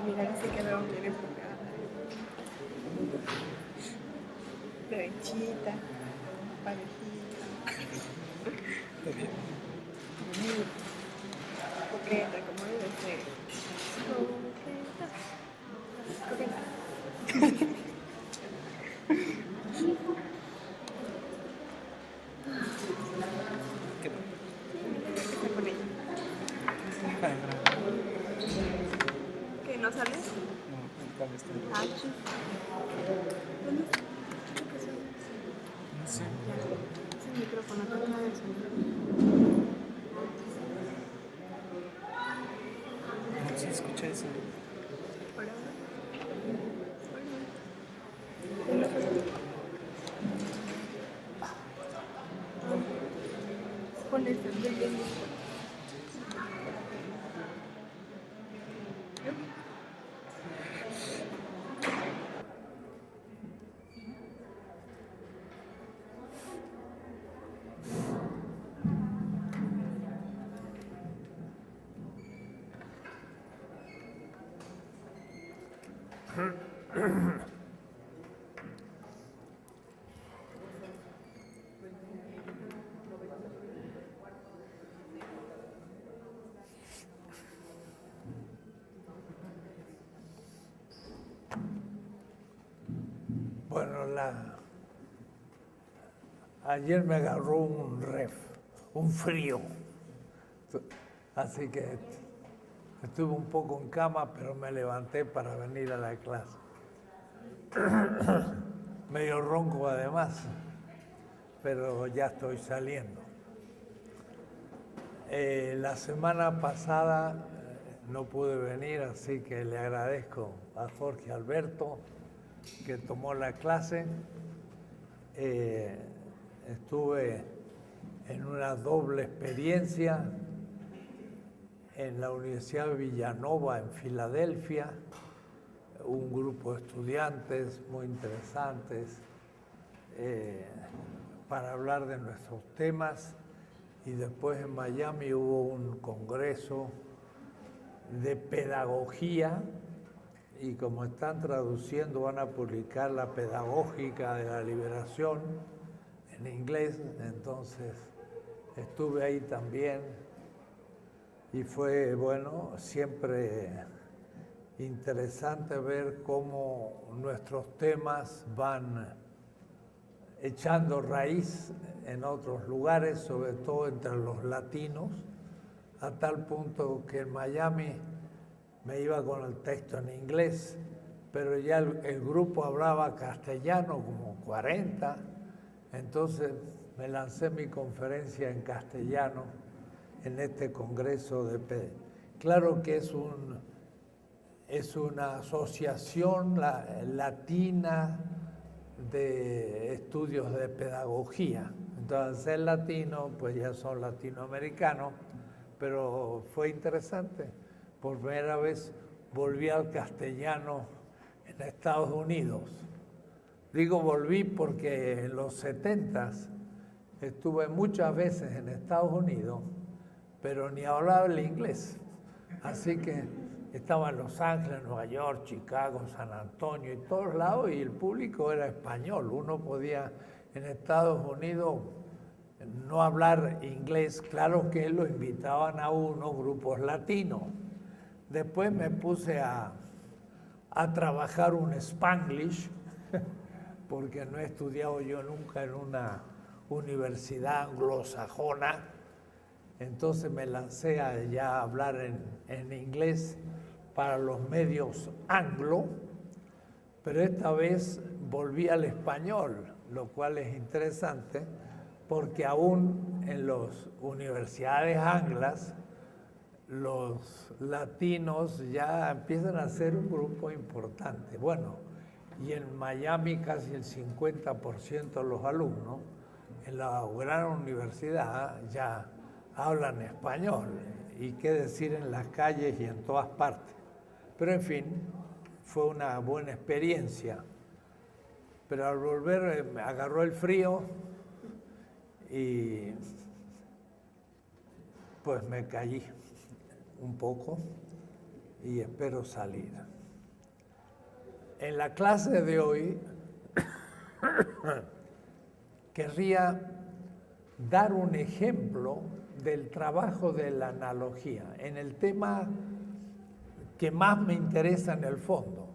Mira que se quedaron bien enfocadas. Derechita, parejita. Coqueta, como debe ser. Coqueta. Coqueta. ¿Qué está con ella? ¿Qué, no sales? No, acá está. Ah, sí. ¿Dónde está? No sé. Es el micrófono, toca el sonido. No se escucha eso. Hola. Con este estoy viendo. Bueno, ayer me agarró un frío, así que estuve un poco en cama, pero me levanté para venir a la clase. Medio ronco además, pero ya estoy saliendo. La semana pasada no pude venir, así que le agradezco a Jorge Alberto que tomó la clase. Estuve en una doble experiencia en la Universidad de Villanova en Filadelfia, un grupo de estudiantes muy interesantes para hablar de nuestros temas, y después en Miami hubo un congreso de pedagogía, y como están traduciendo van a publicar la pedagógica de la liberación en inglés, entonces estuve ahí también y fue, bueno, siempre interesante ver cómo nuestros temas van echando raíz en otros lugares, sobre todo entre los latinos, a tal punto que en Miami me iba con el texto en inglés, pero ya el grupo hablaba castellano, como 40, entonces me lancé mi conferencia en castellano en este congreso de Claro que es una asociación latina de estudios de pedagogía. Entonces, al ser latino, pues ya son latinoamericanos, pero fue interesante. Por primera vez volví al castellano en Estados Unidos. Digo volví porque en los 70s estuve muchas veces en Estados Unidos, pero ni hablaba el inglés. Así que estaba en Los Ángeles, Nueva York, Chicago, San Antonio y todos lados, y el público era español. Uno podía en Estados Unidos no hablar inglés, claro que lo invitaban a uno, grupos latinos. Después me puse a trabajar un Spanglish, porque no he estudiado yo nunca en una universidad anglosajona. Entonces me lancé a ya hablar en inglés para los medios anglo, pero esta vez volví al español, lo cual es interesante, porque aún en las universidades anglas, los latinos ya empiezan a ser un grupo importante. Bueno, y en Miami casi el 50% de los alumnos, en la gran universidad ya hablan español, y qué decir en las calles y en todas partes. Pero en fin, fue una buena experiencia. Pero al volver me agarró el frío y pues me caí un poco y espero salir. En la clase de hoy querría dar un ejemplo del trabajo de la analogía en el tema que más me interesa en el fondo,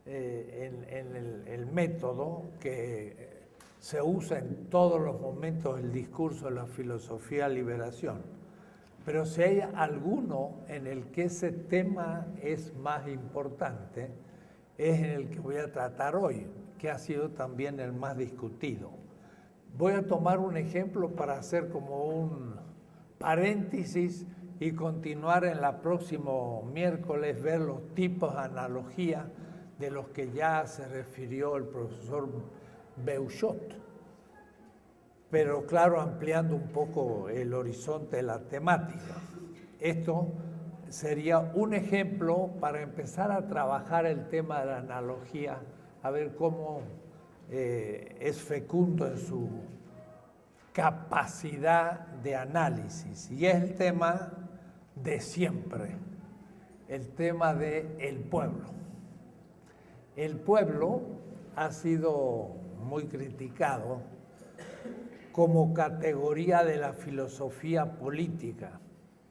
en el método que se usa en todos los momentos del discurso de la filosofía de liberación. Pero si hay alguno en el que ese tema es más importante, es en el que voy a tratar hoy, que ha sido también el más discutido. Voy a tomar un ejemplo para hacer como un paréntesis y continuar en el próximo miércoles, ver los tipos de analogía de los que ya se refirió el profesor Beuchot. Pero claro, ampliando un poco el horizonte de la temática. Esto sería un ejemplo para empezar a trabajar el tema de la analogía, a ver cómo es fecundo en su capacidad de análisis. Y es el tema de siempre, el tema del pueblo. El pueblo ha sido muy criticado como categoría de la filosofía política,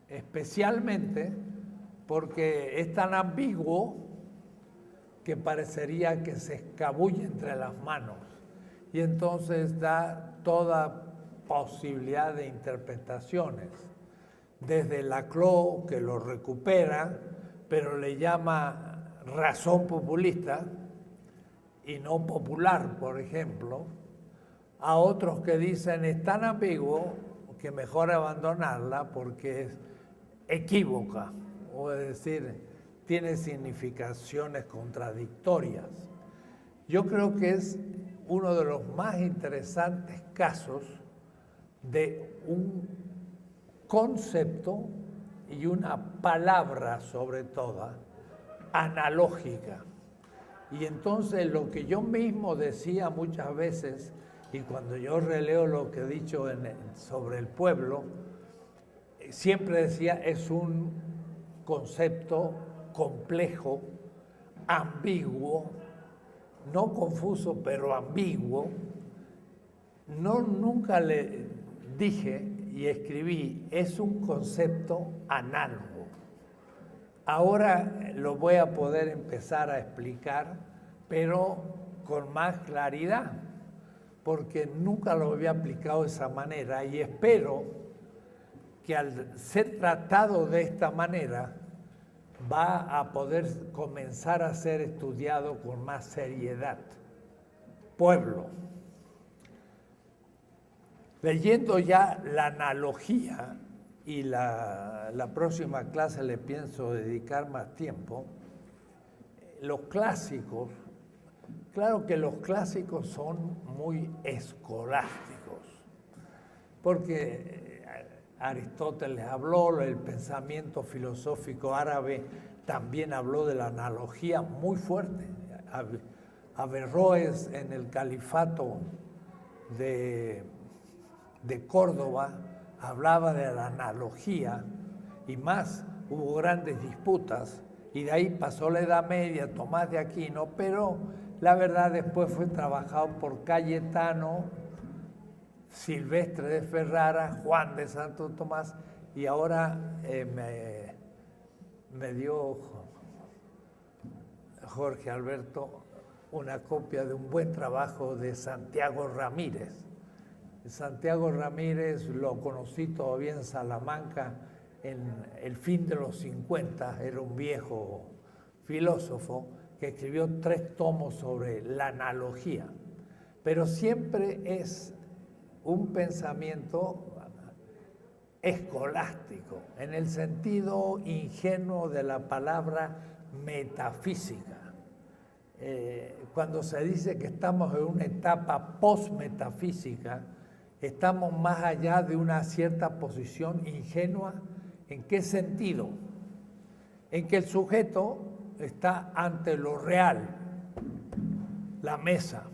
especialmente porque es tan ambiguo que parecería que se escabulle entre las manos y entonces da toda posibilidad de interpretaciones. Desde Laclau, que lo recupera, pero le llama razón populista y no popular, por ejemplo, a otros que dicen es tan ambiguo que mejor abandonarla porque es equívoca, o es decir, tiene significaciones contradictorias. Yo creo que es uno de los más interesantes casos de un concepto y una palabra sobre todo analógica. Y entonces lo que yo mismo decía muchas veces, y cuando yo releo lo que he dicho sobre el pueblo, siempre decía es un concepto complejo, ambiguo, no confuso, pero ambiguo. Nunca le dije y escribí, es un concepto análogo. Ahora lo voy a poder empezar a explicar, pero con más claridad, porque nunca lo había aplicado de esa manera y espero que al ser tratado de esta manera va a poder comenzar a ser estudiado con más seriedad. Pueblo. Leyendo ya la analogía, y la próxima clase le pienso dedicar más tiempo, los clásicos, claro que los clásicos son muy escolásticos, porque Aristóteles habló, el pensamiento filosófico árabe también habló de la analogía muy fuerte. Averroes en el califato de Córdoba hablaba de la analogía y más, hubo grandes disputas y de ahí pasó la Edad Media, Tomás de Aquino, pero la verdad después fue trabajado por Cayetano, Silvestre de Ferrara, Juan de Santo Tomás y ahora me dio Jorge Alberto una copia de un buen trabajo de Santiago Ramírez. Santiago Ramírez lo conocí todavía en Salamanca en el fin de los 50, era un viejo filósofo que escribió 3 tomos sobre la analogía, pero siempre es un pensamiento escolástico, en el sentido ingenuo de la palabra metafísica. Cuando se dice que estamos en una etapa post-metafísica, Estamos más allá de una cierta posición ingenua. ¿En qué sentido? En que el sujeto está ante lo real, la mesa.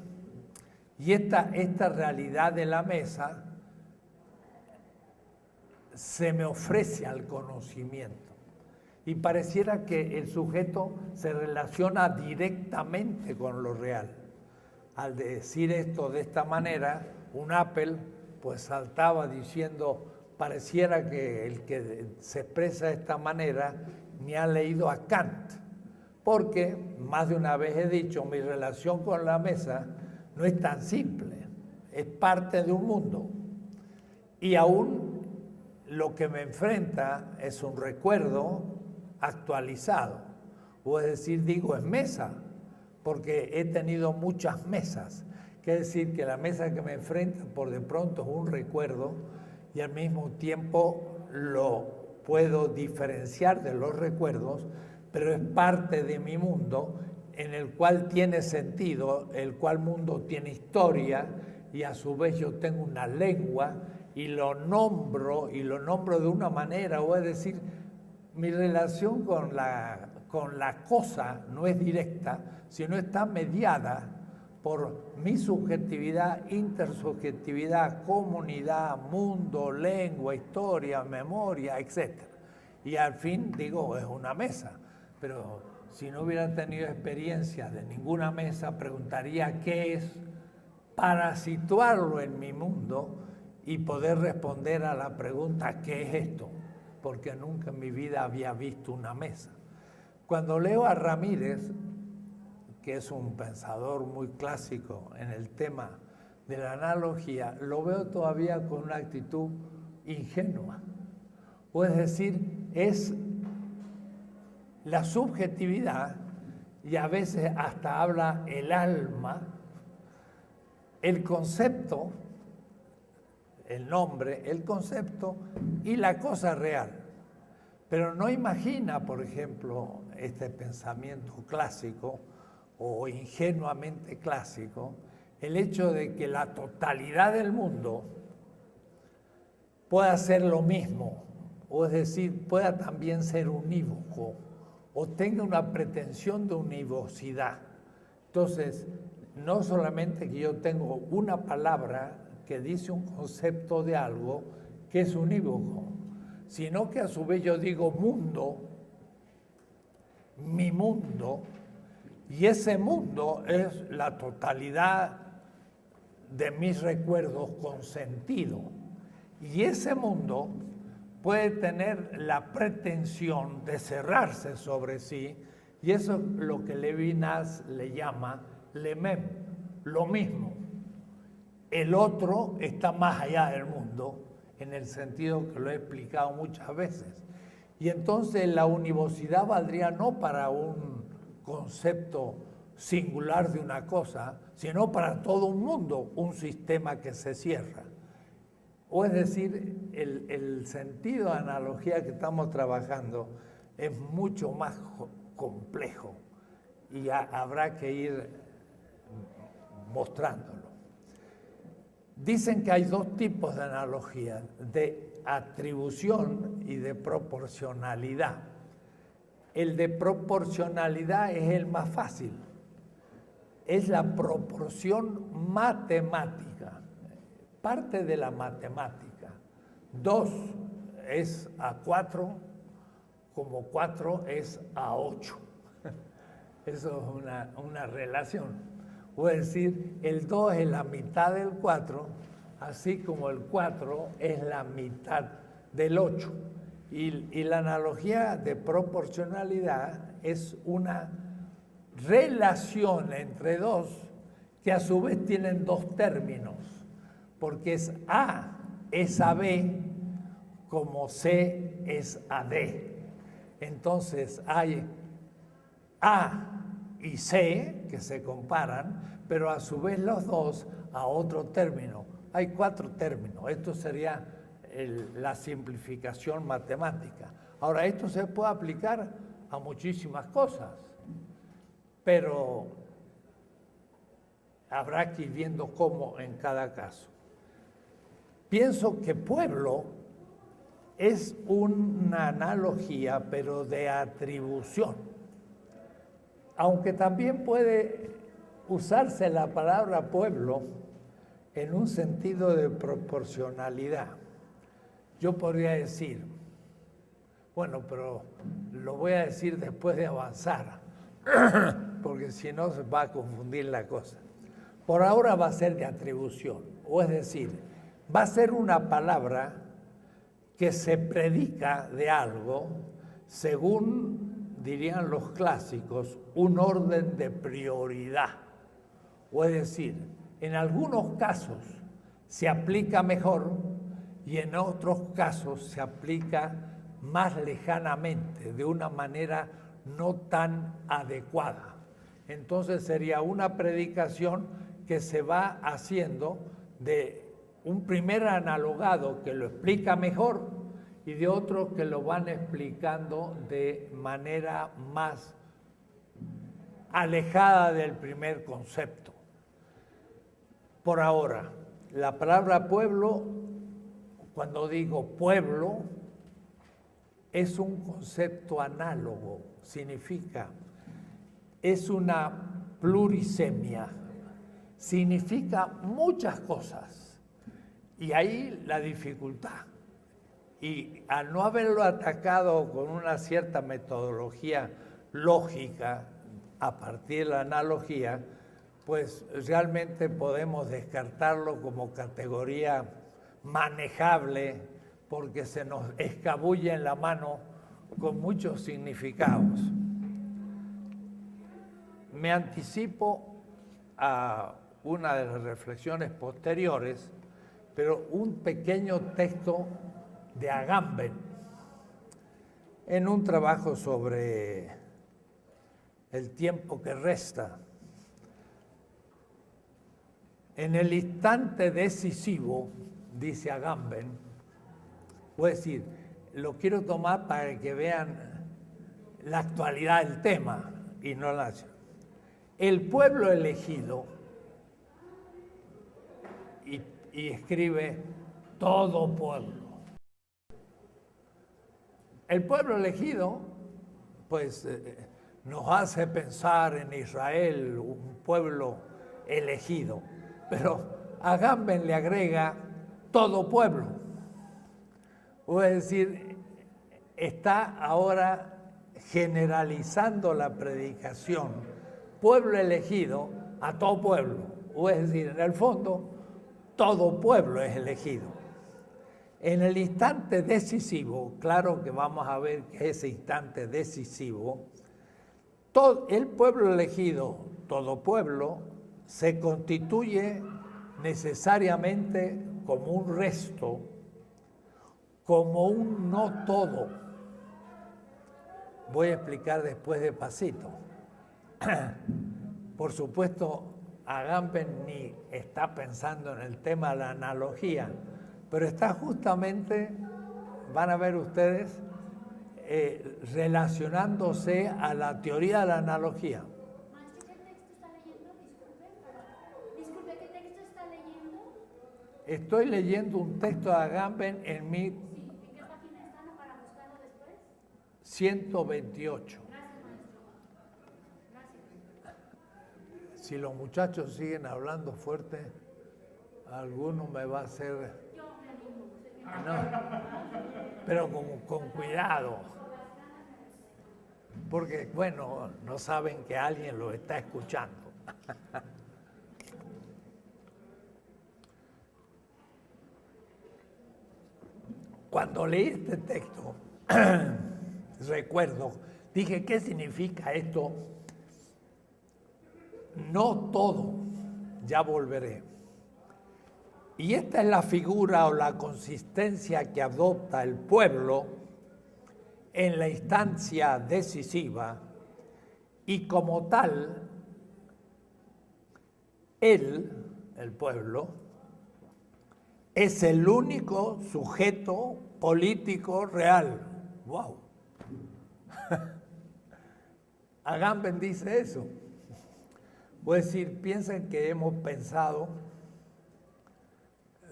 Y esta realidad de la mesa se me ofrece al conocimiento. Y pareciera que el sujeto se relaciona directamente con lo real. Al decir esto de esta manera, un Apple pues saltaba diciendo, pareciera que el que se expresa de esta manera ni ha leído a Kant, porque más de una vez he dicho, mi relación con la mesa no es tan simple, es parte de un mundo. Y aún lo que me enfrenta es un recuerdo actualizado, o es decir, digo, es mesa, porque he tenido muchas mesas. Quiere decir que la mesa que me enfrenta por de pronto es un recuerdo y al mismo tiempo lo puedo diferenciar de los recuerdos, pero es parte de mi mundo en el cual tiene sentido, el cual mundo tiene historia y a su vez yo tengo una lengua y lo nombro de una manera, o es decir, mi relación con la cosa no es directa, sino está mediada por mi subjetividad, intersubjetividad, comunidad, mundo, lengua, historia, memoria, etc. Y al fin digo, es una mesa, pero si no hubiera tenido experiencia de ninguna mesa, preguntaría qué es para situarlo en mi mundo y poder responder a la pregunta, ¿qué es esto? Porque nunca en mi vida había visto una mesa. Cuando leo a Ramírez, que es un pensador muy clásico en el tema de la analogía, lo veo todavía con una actitud ingenua. O es decir, es la subjetividad, y a veces hasta habla el alma, el concepto, el nombre, el concepto y la cosa real. Pero no imagina, por ejemplo, este pensamiento clásico o ingenuamente clásico, el hecho de que la totalidad del mundo pueda ser lo mismo, o es decir, pueda también ser unívoco, o tenga una pretensión de univocidad. Entonces, no solamente que yo tengo una palabra que dice un concepto de algo que es unívoco, sino que a su vez yo digo mundo, mi mundo, y ese mundo es la totalidad de mis recuerdos con sentido. Y ese mundo puede tener la pretensión de cerrarse sobre sí, y eso es lo que Levinas le llama lemem, lo mismo. El otro está más allá del mundo, en el sentido que lo he explicado muchas veces. Y entonces la univocidad valdría no para un concepto singular de una cosa, sino para todo un mundo, un sistema que se cierra. O es decir, el sentido de analogía que estamos trabajando es mucho más complejo y habrá que ir mostrándolo. Dicen que hay dos tipos de analogía, de atribución y de proporcionalidad. El de proporcionalidad es el más fácil. Es la proporción matemática, parte de la matemática. 2 es a 4, como 4 es a 8. Eso es una relación. O es decir, el 2 es la mitad del 4, así como el 4 es la mitad del 8. Y la analogía de proporcionalidad es una relación entre dos que a su vez tienen dos términos, porque es A es a B como C es a D. Entonces hay A y C que se comparan, pero a su vez los dos a otro término. Hay 4 términos. Esto sería la simplificación matemática. Ahora, esto se puede aplicar a muchísimas cosas, pero habrá que ir viendo cómo en cada caso. pienso que pueblo es una analogía, pero de atribución. Aunque también puede usarse la palabra pueblo en un sentido de proporcionalidad. Yo podría decir, bueno, pero lo voy a decir después de avanzar, porque si no se va a confundir la cosa. Por ahora va a ser de atribución, o es decir, va a ser una palabra que se predica de algo según, dirían los clásicos, un orden de prioridad. O es decir, en algunos casos se aplica mejor y en otros casos se aplica más lejanamente, de una manera no tan adecuada. Entonces sería una predicación que se va haciendo de un primer analogado que lo explica mejor y de otros que lo van explicando de manera más alejada del primer concepto. Por ahora, la palabra pueblo, cuando digo pueblo, es un concepto análogo, significa, es una plurisemia, significa muchas cosas. Y ahí la dificultad. Y al no haberlo atacado con una cierta metodología lógica, a partir de la analogía, pues realmente podemos descartarlo como categoría manejable, porque se nos escabulle en la mano con muchos significados. Me anticipo a una de las reflexiones posteriores, pero un pequeño texto de Agamben en un trabajo sobre el tiempo que resta. En el instante decisivo, dice Agamben, voy a decir, lo quiero tomar para que vean la actualidad del tema y no la... El pueblo elegido, y escribe todo pueblo. El pueblo elegido, pues, nos hace pensar en Israel, un pueblo elegido, pero Agamben le agrega todo pueblo. Es decir, está ahora generalizando la predicación, pueblo elegido a todo pueblo. Es decir, en el fondo, todo pueblo es elegido. En el instante decisivo, claro que vamos a ver que ese instante decisivo, todo el pueblo elegido, todo pueblo, se constituye necesariamente como un resto, como un no todo. Voy a explicar después despacito. Por supuesto, Agamben ni está pensando en el tema de la analogía, pero está justamente, van a ver ustedes, relacionándose a la teoría de la analogía. Maestro, ¿qué texto está leyendo? Disculpe, ¿qué texto está leyendo? Estoy leyendo un texto de Agamben en mi... Sí, ¿en qué página está para buscarlo después? 128. Gracias, maestro. Gracias. Si los muchachos siguen hablando fuerte, alguno me va a hacer... No, pero con cuidado, porque, bueno, no saben que alguien lo está escuchando. Cuando leí este texto, recuerdo, dije, ¿qué significa esto? No todo, ya volveré. Y esta es la figura o la consistencia que adopta el pueblo en la instancia decisiva y como tal, él, el pueblo, es el único sujeto político real. ¡Wow! Agamben dice eso. Voy a decir, piensen que hemos pensado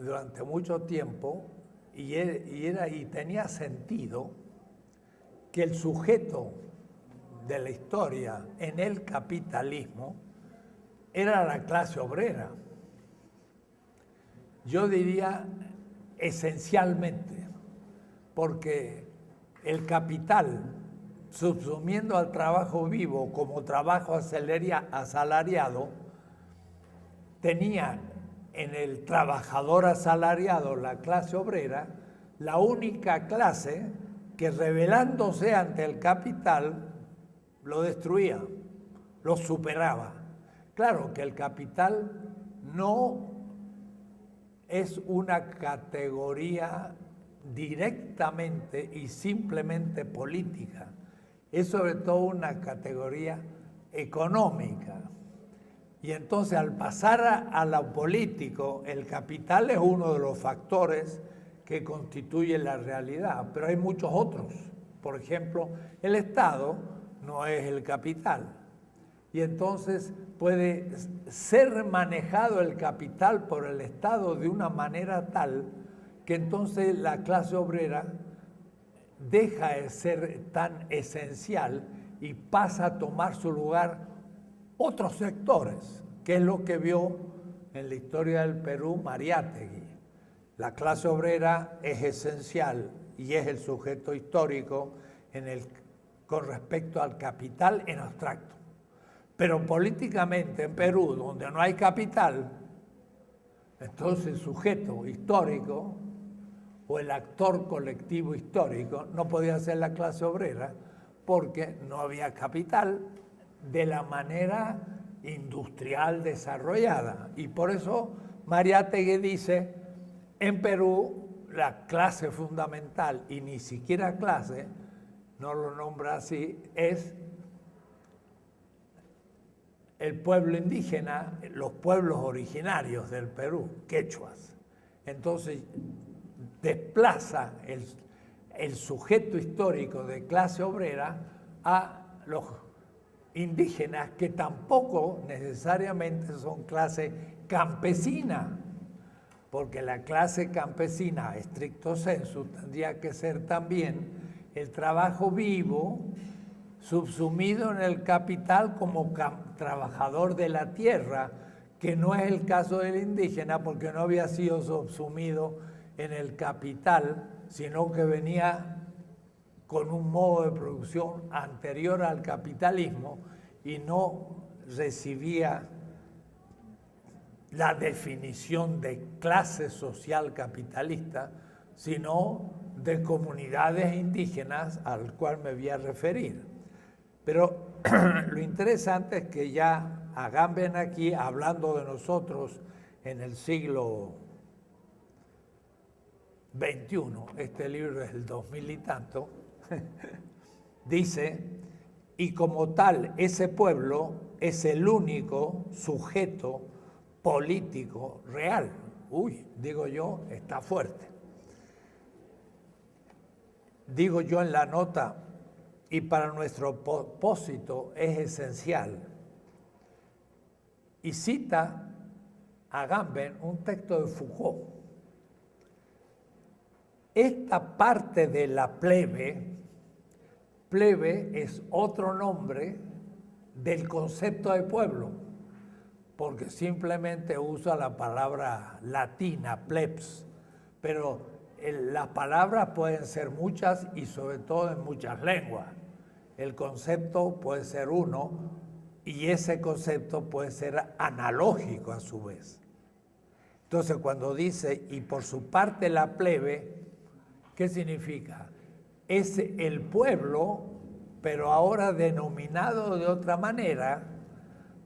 durante mucho tiempo y tenía sentido que el sujeto de la historia en el capitalismo era la clase obrera. Yo diría esencialmente, porque el capital, subsumiendo al trabajo vivo como trabajo asalariado, tenía en el trabajador asalariado, la clase obrera, la única clase que rebelándose ante el capital lo destruía, lo superaba. Claro que el capital no es una categoría directamente y simplemente política, es sobre todo una categoría económica. Y entonces al pasar a lo político, el capital es uno de los factores que constituye la realidad, pero hay muchos otros. Por ejemplo, el Estado no es el capital. Y entonces puede ser manejado el capital por el Estado de una manera tal que entonces la clase obrera deja de ser tan esencial y pasa a tomar su lugar otros sectores, que es lo que vio en la historia del Perú Mariátegui. La clase obrera es esencial y es el sujeto histórico con respecto al capital en abstracto. Pero políticamente en Perú, donde no hay capital, entonces el sujeto histórico o el actor colectivo histórico no podía ser la clase obrera porque no había capital de la manera industrial desarrollada. Y por eso Mariátegui dice, en Perú la clase fundamental, y ni siquiera clase, no lo nombra así, es el pueblo indígena, los pueblos originarios del Perú, quechuas. Entonces desplaza el sujeto histórico de clase obrera a los indígenas, que tampoco necesariamente son clase campesina, porque la clase campesina, estricto sensu, tendría que ser también el trabajo vivo, subsumido en el capital como trabajador de la tierra, que no es el caso del indígena porque no había sido subsumido en el capital, sino que venía con un modo de producción anterior al capitalismo y no recibía la definición de clase social capitalista, sino de comunidades indígenas al cual me voy a referir. Pero lo interesante es que ya Agamben aquí, hablando de nosotros en el siglo XXI, este libro es del 2000 y tanto, dice, y como tal ese pueblo es el único sujeto político real. Uy, digo yo, está fuerte. Digo yo en la nota, y para nuestro propósito es esencial. Y cita a Agamben un texto de Foucault. Esta parte de la plebe es otro nombre del concepto de pueblo, porque simplemente usa la palabra latina, plebs, pero las palabras pueden ser muchas y sobre todo en muchas lenguas. El concepto puede ser uno y ese concepto puede ser analógico a su vez. Entonces cuando dice, y por su parte la plebe, ¿qué significa? Es el pueblo, pero ahora denominado de otra manera,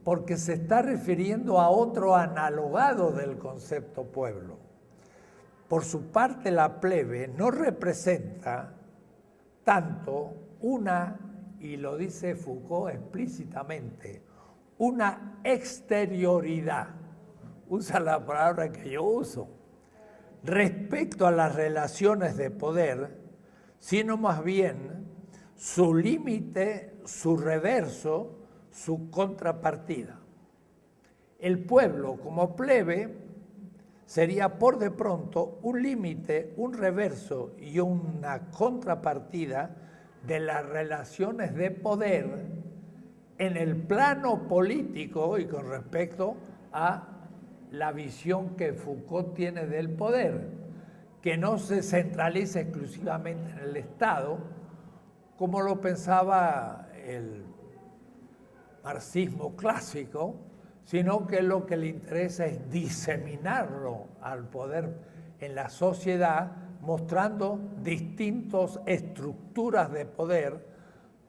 porque se está refiriendo a otro analogado del concepto pueblo. Por su parte, la plebe no representa tanto una, y lo dice Foucault explícitamente, una exterioridad, usa la palabra que yo uso, respecto a las relaciones de poder, sino más bien su límite, su reverso, su contrapartida. El pueblo como plebe sería por de pronto un límite, un reverso y una contrapartida de las relaciones de poder en el plano político y con respecto a la visión que Foucault tiene del poder, que no se centraliza exclusivamente en el Estado, como lo pensaba el marxismo clásico, sino que lo que le interesa es diseminarlo al poder en la sociedad, mostrando distintas estructuras de poder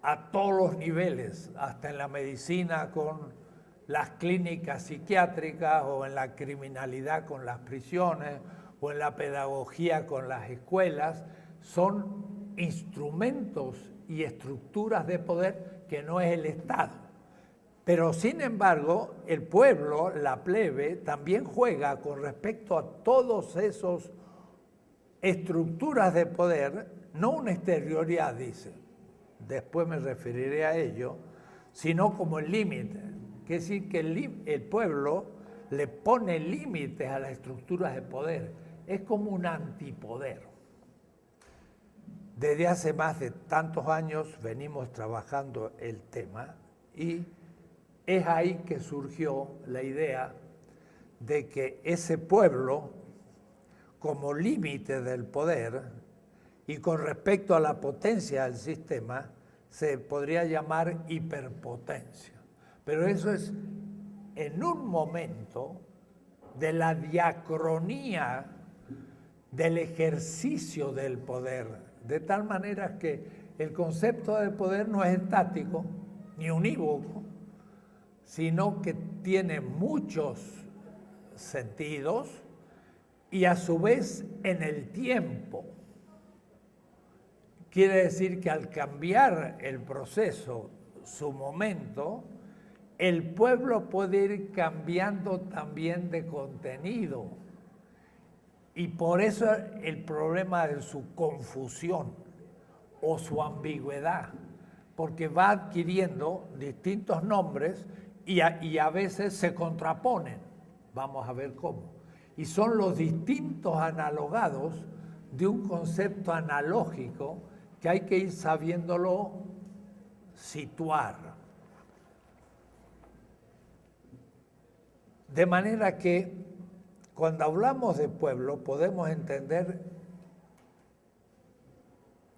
a todos los niveles, hasta en la medicina con las clínicas psiquiátricas, o en la criminalidad con las prisiones, o en la pedagogía con las escuelas. Son instrumentos y estructuras de poder que no es el Estado. Pero sin embargo, el pueblo, la plebe, también juega con respecto a todos esos estructuras de poder, no una exterioridad, dice, después me referiré a ello, sino como el límite. Quiere decir que el pueblo le pone límites a las estructuras de poder. Es como un antipoder. Desde hace más de tantos años venimos trabajando el tema y es ahí que surgió la idea de que ese pueblo, como límite del poder y con respecto a la potencia del sistema, se podría llamar hiperpotencia. Pero eso es en un momento de la diacronía del ejercicio del poder, de tal manera que el concepto de poder no es estático ni unívoco, sino que tiene muchos sentidos y a su vez en el tiempo. Quiere decir que al cambiar el proceso, su momento, el pueblo puede ir cambiando también de contenido. Y por eso el problema de su confusión o su ambigüedad, porque va adquiriendo distintos nombres y a veces se contraponen. Vamos a ver cómo. Y son los distintos analogados de un concepto analógico que hay que ir sabiéndolo situar. De manera que cuando hablamos de pueblo podemos entender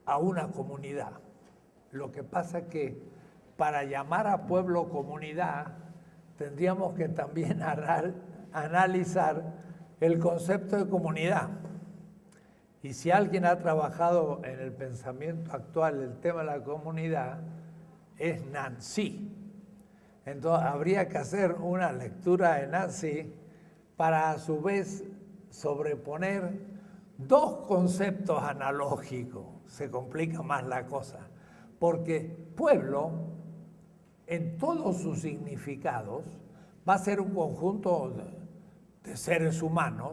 a una comunidad. Lo que pasa es que para llamar a pueblo comunidad tendríamos que también analizar el concepto de comunidad. Y si alguien ha trabajado en el pensamiento actual el tema de la comunidad, es Nancy. Entonces habría que hacer una lectura de Nancy para a su vez sobreponer dos conceptos analógicos. Se complica más la cosa, porque pueblo, en todos sus significados, va a ser un conjunto de seres humanos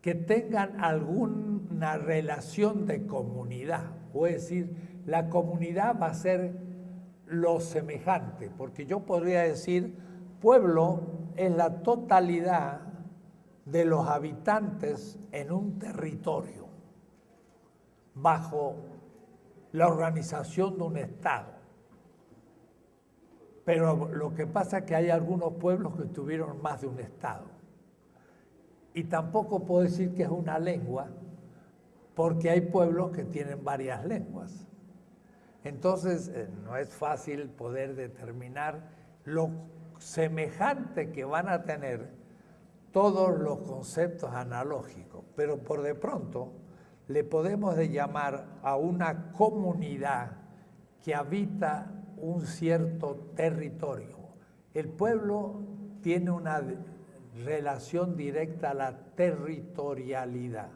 que tengan alguna relación de comunidad. Es decir, la comunidad va a ser lo semejante, porque yo podría decir, pueblo es la totalidad de los habitantes en un territorio, bajo la organización de un Estado. Pero lo que pasa es que hay algunos pueblos que tuvieron más de un Estado. Y tampoco puedo decir que es una lengua, porque hay pueblos que tienen varias lenguas. Entonces, no es fácil poder determinar lo semejante que van a tener todos los conceptos analógicos, pero por de pronto le podemos llamar a una comunidad que habita un cierto territorio. El pueblo tiene una relación directa a la territorialidad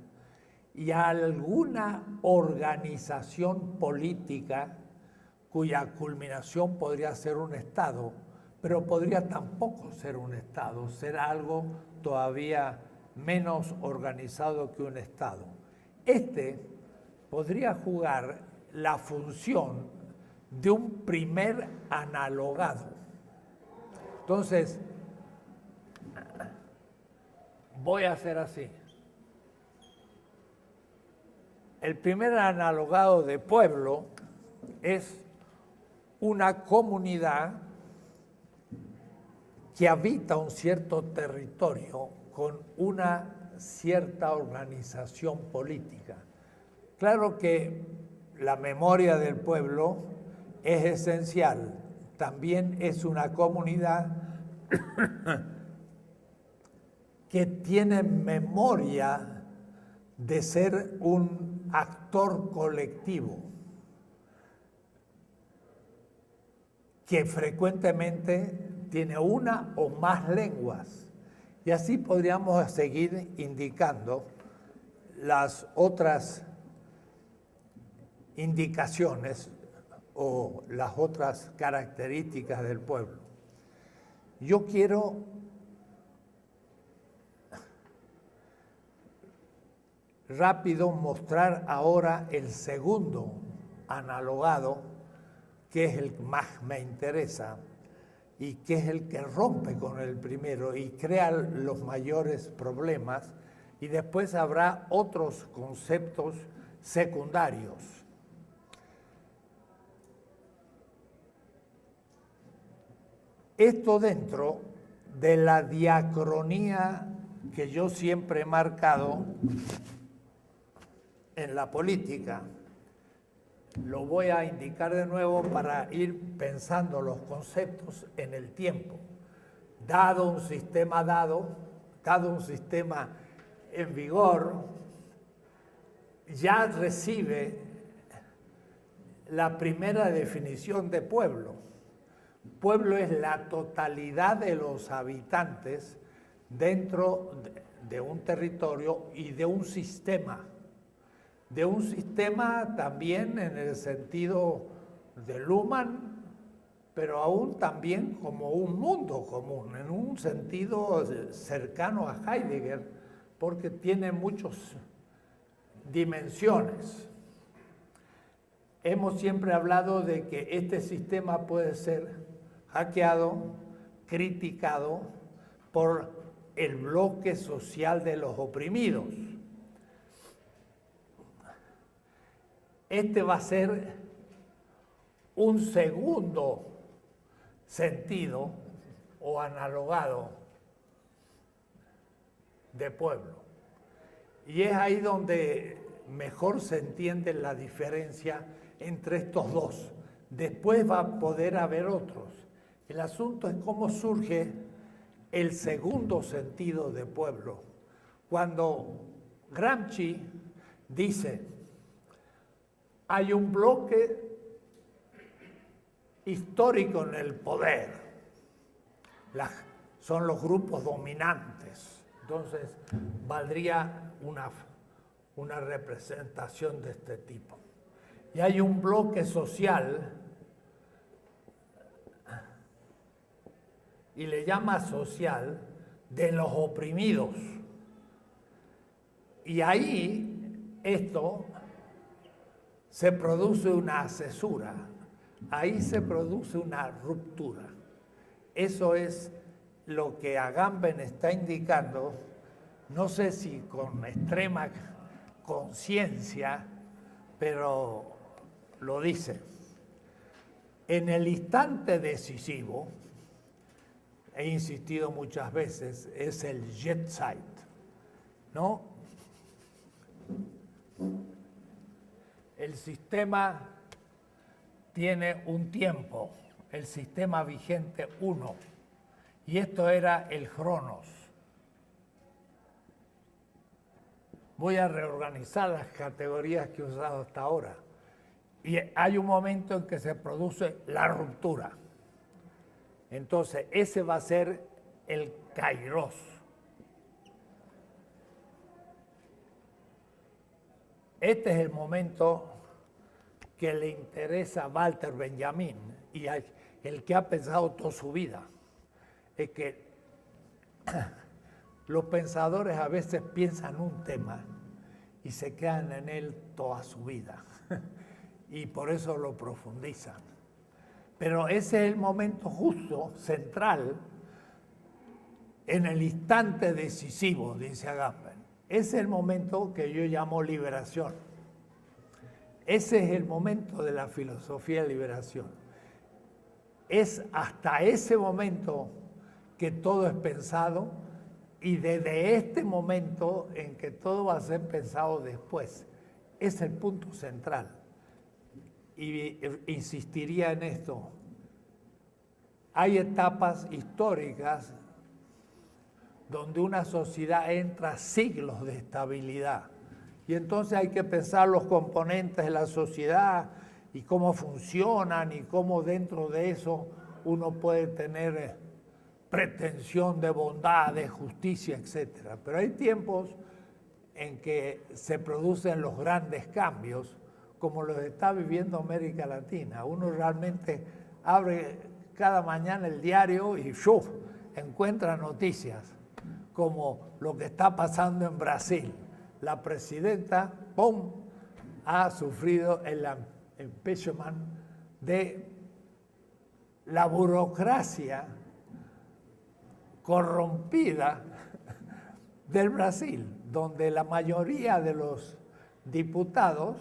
y a alguna organización política cuya culminación podría ser un Estado, pero podría tampoco ser un Estado, ser algo todavía menos organizado que un Estado. Este podría jugar la función de un primer analogado. Entonces, voy a hacer así. El primer analogado de pueblo es una comunidad que habita un cierto territorio con una cierta organización política. Claro que la memoria del pueblo es esencial. También es una comunidad que tiene memoria de ser un actor colectivo, que frecuentemente tiene una o más lenguas. Y así podríamos seguir indicando las otras indicaciones o las otras características del pueblo. Yo quiero rápido mostrar ahora el segundo analogado, que es el que más me interesa y que es el que rompe con el primero y crea los mayores problemas, y después habrá otros conceptos secundarios. Esto dentro de la diacronía que yo siempre he marcado en la política. Lo voy a indicar de nuevo para ir pensando los conceptos en el tiempo. Dado un sistema en vigor, ya recibe la primera definición de pueblo. Pueblo es la totalidad de los habitantes dentro de un territorio y de un sistema. De un sistema también en el sentido de Luhmann, pero aún también como un mundo común, en un sentido cercano a Heidegger, porque tiene muchas dimensiones. Hemos siempre hablado de que este sistema puede ser hackeado, criticado por el bloque social de los oprimidos. Este va a ser un segundo sentido o analogado de pueblo. Y es ahí donde mejor se entiende la diferencia entre estos dos. Después va a poder haber otros. El asunto es cómo surge el segundo sentido de pueblo. Cuando Gramsci dice, hay un bloque histórico en el poder, son los grupos dominantes, entonces valdría una representación de este tipo. Y hay un bloque social, y le llama social, de los oprimidos. Y ahí esto se produce una cesura, ahí se produce una ruptura. Eso es lo que Agamben está indicando, no sé si con extrema conciencia, pero lo dice. En el instante decisivo, he insistido muchas veces, es el Jetzeit, ¿no? El sistema tiene un tiempo, el sistema vigente 1, y esto era el Cronos. Voy a reorganizar las categorías que he usado hasta ahora. Y hay un momento en que se produce la ruptura. Entonces, ese va a ser el Kairos. Este es el momento que le interesa a Walter Benjamin y el que ha pensado toda su vida. Es que los pensadores a veces piensan un tema y se quedan en él toda su vida. Y por eso lo profundizan. Pero ese es el momento justo, central, en el instante decisivo, dice Agamben. Ese es el momento que yo llamo liberación. Ese es el momento de la filosofía de liberación. Es hasta ese momento que todo es pensado y desde este momento en que todo va a ser pensado después. Es el punto central. Y insistiría en esto. Hay etapas históricas donde una sociedad entra siglos de estabilidad. Y entonces hay que pensar los componentes de la sociedad y cómo funcionan y cómo dentro de eso uno puede tener pretensión de bondad, de justicia, etc. Pero hay tiempos en que se producen los grandes cambios, como los está viviendo América Latina. Uno realmente abre cada mañana el diario y ¡shuf!, encuentra noticias, como lo que está pasando en Brasil. La presidenta, ¡pum!, ha sufrido el impeachment de la burocracia corrompida del Brasil, donde la mayoría de los diputados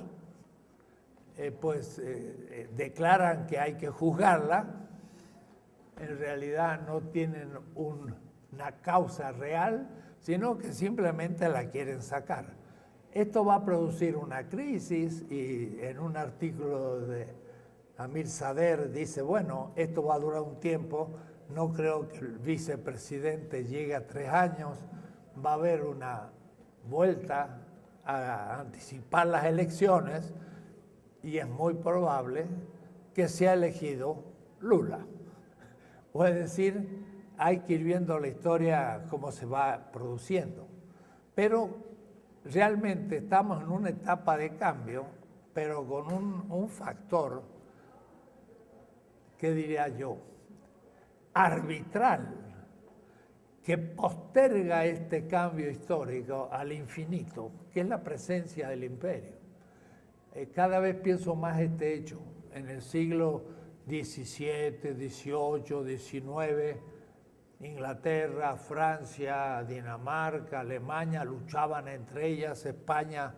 declaran que hay que juzgarla, en realidad no tienen una causa real, sino que simplemente la quieren sacar. Esto va a producir una crisis y en un artículo de Amir Sader dice, bueno, esto va a durar un tiempo, no creo que el vicepresidente llegue a 3 años, va a haber una vuelta a anticipar las elecciones y es muy probable que sea elegido Lula. O es decir, hay que ir viendo la historia cómo se va produciendo. Pero realmente estamos en una etapa de cambio, pero con un factor, ¿qué diría yo?, arbitral, que posterga este cambio histórico al infinito, que es la presencia del imperio. Cada vez pienso más este hecho. En el siglo XVII, XVIII, XIX, Inglaterra, Francia, Dinamarca, Alemania luchaban entre ellas. España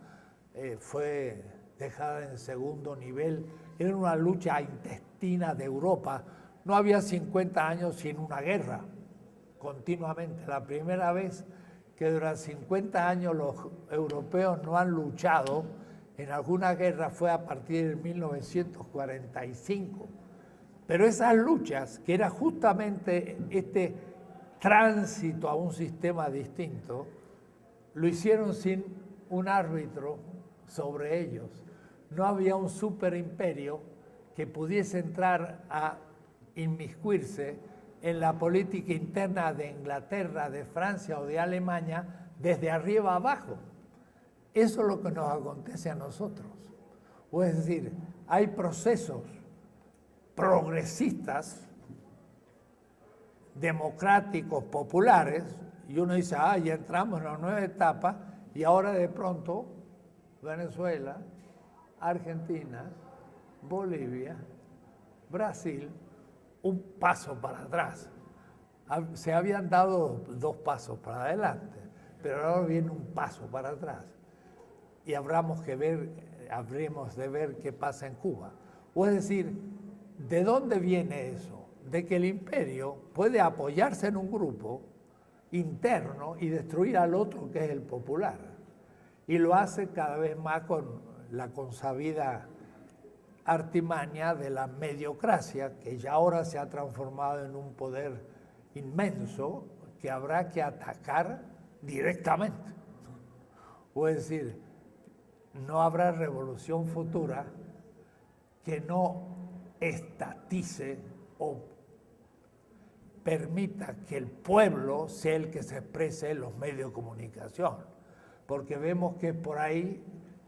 fue dejada en segundo nivel. Era una lucha intestina de Europa. No había 50 años sin una guerra, continuamente. La primera vez que durante 50 años los europeos no han luchado en alguna guerra fue a partir de 1945. Pero esas luchas, que era justamente este tránsito a un sistema distinto, lo hicieron sin un árbitro sobre ellos. No había un superimperio que pudiese entrar a inmiscuirse en la política interna de Inglaterra, de Francia o de Alemania desde arriba abajo. Eso es lo que nos acontece a nosotros. O es decir, hay procesos progresistas, democráticos, populares, y uno dice, ya entramos en una nueva etapa, y ahora de pronto Venezuela, Argentina, Bolivia, Brasil, un paso para atrás. Se habían dado 2 pasos para adelante, pero ahora viene un paso para atrás. Y habremos de ver qué pasa en Cuba. O es decir, ¿de dónde viene eso? De que el imperio puede apoyarse en un grupo interno y destruir al otro, que es el popular. Y lo hace cada vez más con la consabida artimaña de la mediocracia, que ya ahora se ha transformado en un poder inmenso que habrá que atacar directamente. O es decir, no habrá revolución futura que no estatice o permita que el pueblo sea el que se exprese en los medios de comunicación, porque vemos que es por ahí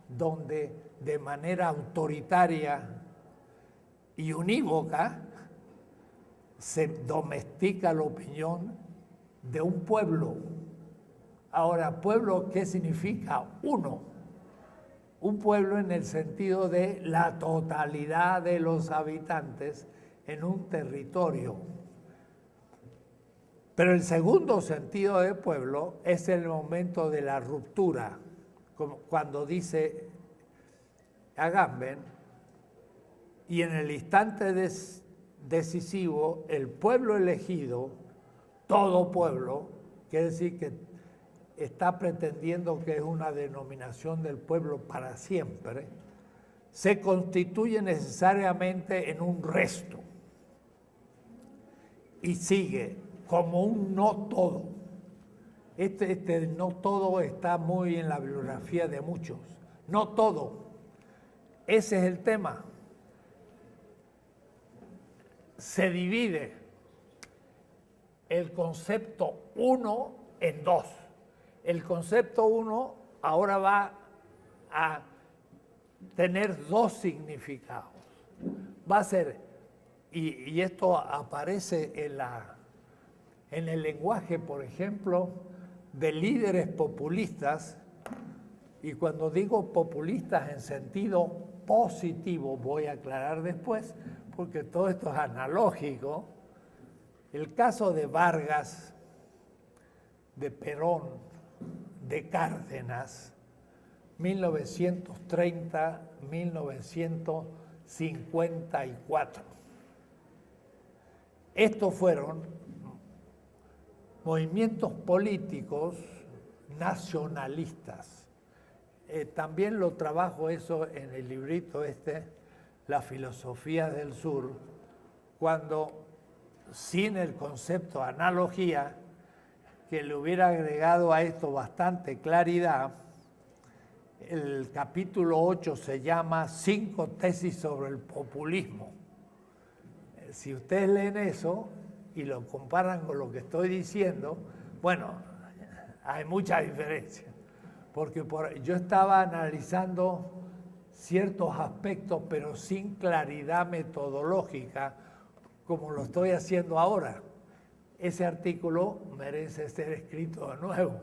donde de manera autoritaria y unívoca se domestica la opinión de un pueblo. Ahora, ¿pueblo qué significa? Uno. Un pueblo en el sentido de la totalidad de los habitantes en un territorio. Pero el segundo sentido de pueblo es el momento de la ruptura, como cuando dice Agamben, y en el instante decisivo, el pueblo elegido, todo pueblo, quiere decir que está pretendiendo que es una denominación del pueblo para siempre, se constituye necesariamente en un resto y sigue como un no todo. Este no todo está muy en la bibliografía de muchos. No todo. Ese es el tema. Se divide el concepto uno en dos. El concepto uno ahora va a tener dos significados. Va a ser, y esto aparece en el lenguaje, por ejemplo, de líderes populistas, y cuando digo populistas en sentido positivo, voy a aclarar después, porque todo esto es analógico. El caso de Vargas, de Perón, de Cárdenas, 1930-1954. Estos fueron movimientos políticos nacionalistas. También lo trabajo eso en el librito La filosofía del sur, cuando sin el concepto analogía, que le hubiera agregado a esto bastante claridad, el capítulo 8 se llama 5 tesis sobre el populismo. Si ustedes leen eso y lo comparan con lo que estoy diciendo, bueno, hay mucha diferencia, porque yo estaba analizando ciertos aspectos, pero sin claridad metodológica, como lo estoy haciendo ahora. Ese artículo merece ser escrito de nuevo.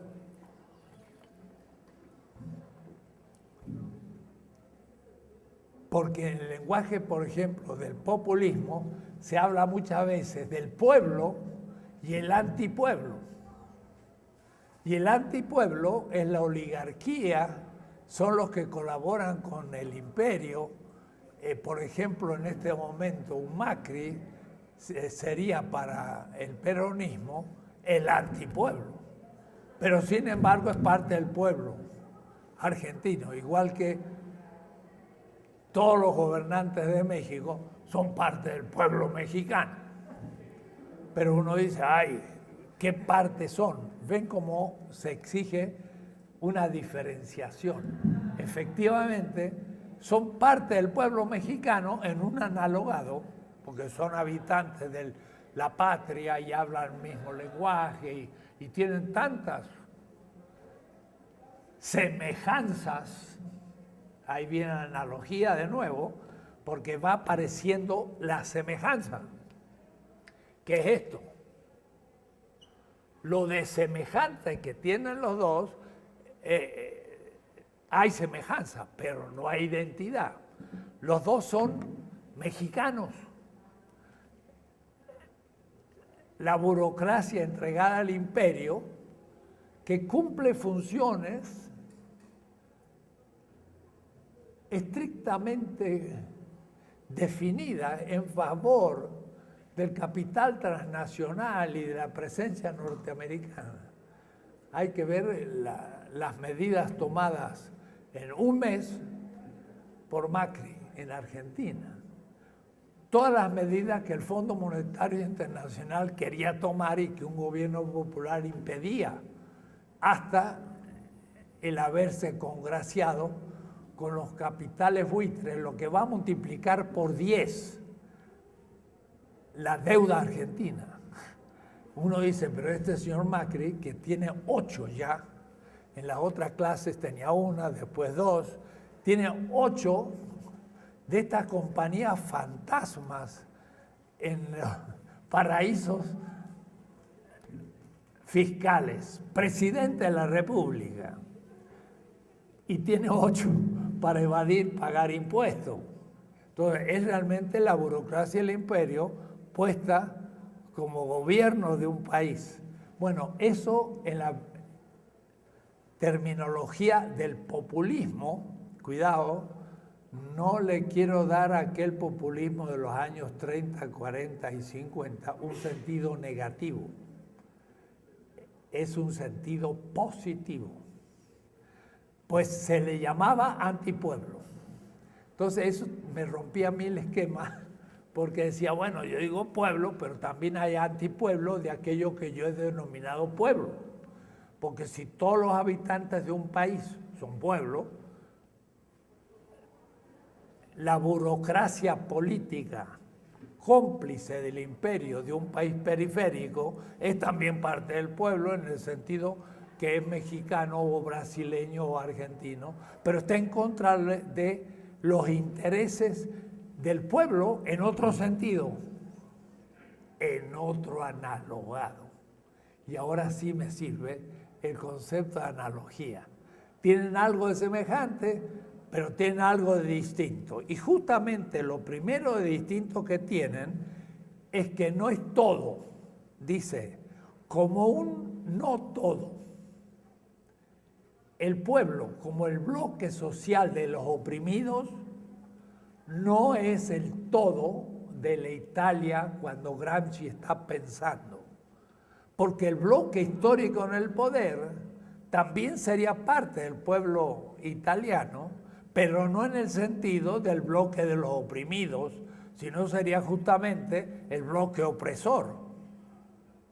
Porque en el lenguaje, por ejemplo, del populismo, se habla muchas veces del pueblo y el antipueblo. Y el antipueblo es la oligarquía, son los que colaboran con el imperio. Por ejemplo, en este momento, un Macri sería para el peronismo el antipueblo. Pero sin embargo es parte del pueblo argentino, igual que todos los gobernantes de México son parte del pueblo mexicano. Pero uno dice, ay, ¿qué parte son? Ven cómo se exige una diferenciación. Efectivamente, son parte del pueblo mexicano en un analogado, porque son habitantes de la patria y hablan el mismo lenguaje y tienen tantas semejanzas. Ahí viene la analogía de nuevo, porque va apareciendo la semejanza. ¿Qué es esto? Lo de semejante que tienen los dos, hay semejanza, pero no hay identidad. Los dos son mexicanos. La burocracia entregada al imperio, que cumple funciones estrictamente definidas en favor del capital transnacional y de la presencia norteamericana. Hay que ver las medidas tomadas en un mes por Macri en Argentina. Todas las medidas que el Fondo Monetario Internacional quería tomar y que un gobierno popular impedía, hasta el haberse congraciado con los capitales buitres, lo que va a multiplicar por 10 la deuda argentina. Uno dice, pero este señor Macri, que tiene 8 ya, en las otras clases tenía 1, después 2, tiene 8 de estas compañías fantasmas en paraísos fiscales, presidente de la República, y tiene 8 para evadir pagar impuestos. Entonces, es realmente la burocracia del imperio puesta como gobierno de un país. Bueno, eso en la terminología del populismo, cuidado, no le quiero dar a aquel populismo de los años 30, 40 y 50 un sentido negativo. Es un sentido positivo. Pues se le llamaba antipueblo. Entonces eso me rompía a mí el esquema, porque decía, bueno, yo digo pueblo, pero también hay antipueblo de aquello que yo he denominado pueblo. Porque si todos los habitantes de un país son pueblo, la burocracia política cómplice del imperio de un país periférico es también parte del pueblo en el sentido que es mexicano o brasileño o argentino, pero está en contra de los intereses del pueblo en otro sentido, en otro analogado. Y ahora sí me sirve el concepto de analogía. Tienen algo de semejante, pero tienen algo de distinto. Y justamente lo primero de distinto que tienen es que no es todo, dice, como un no todo. El pueblo, como el bloque social de los oprimidos, no es el todo de la Italia cuando Gramsci está pensando. Porque el bloque histórico en el poder también sería parte del pueblo italiano, pero no en el sentido del bloque de los oprimidos, sino sería justamente el bloque opresor.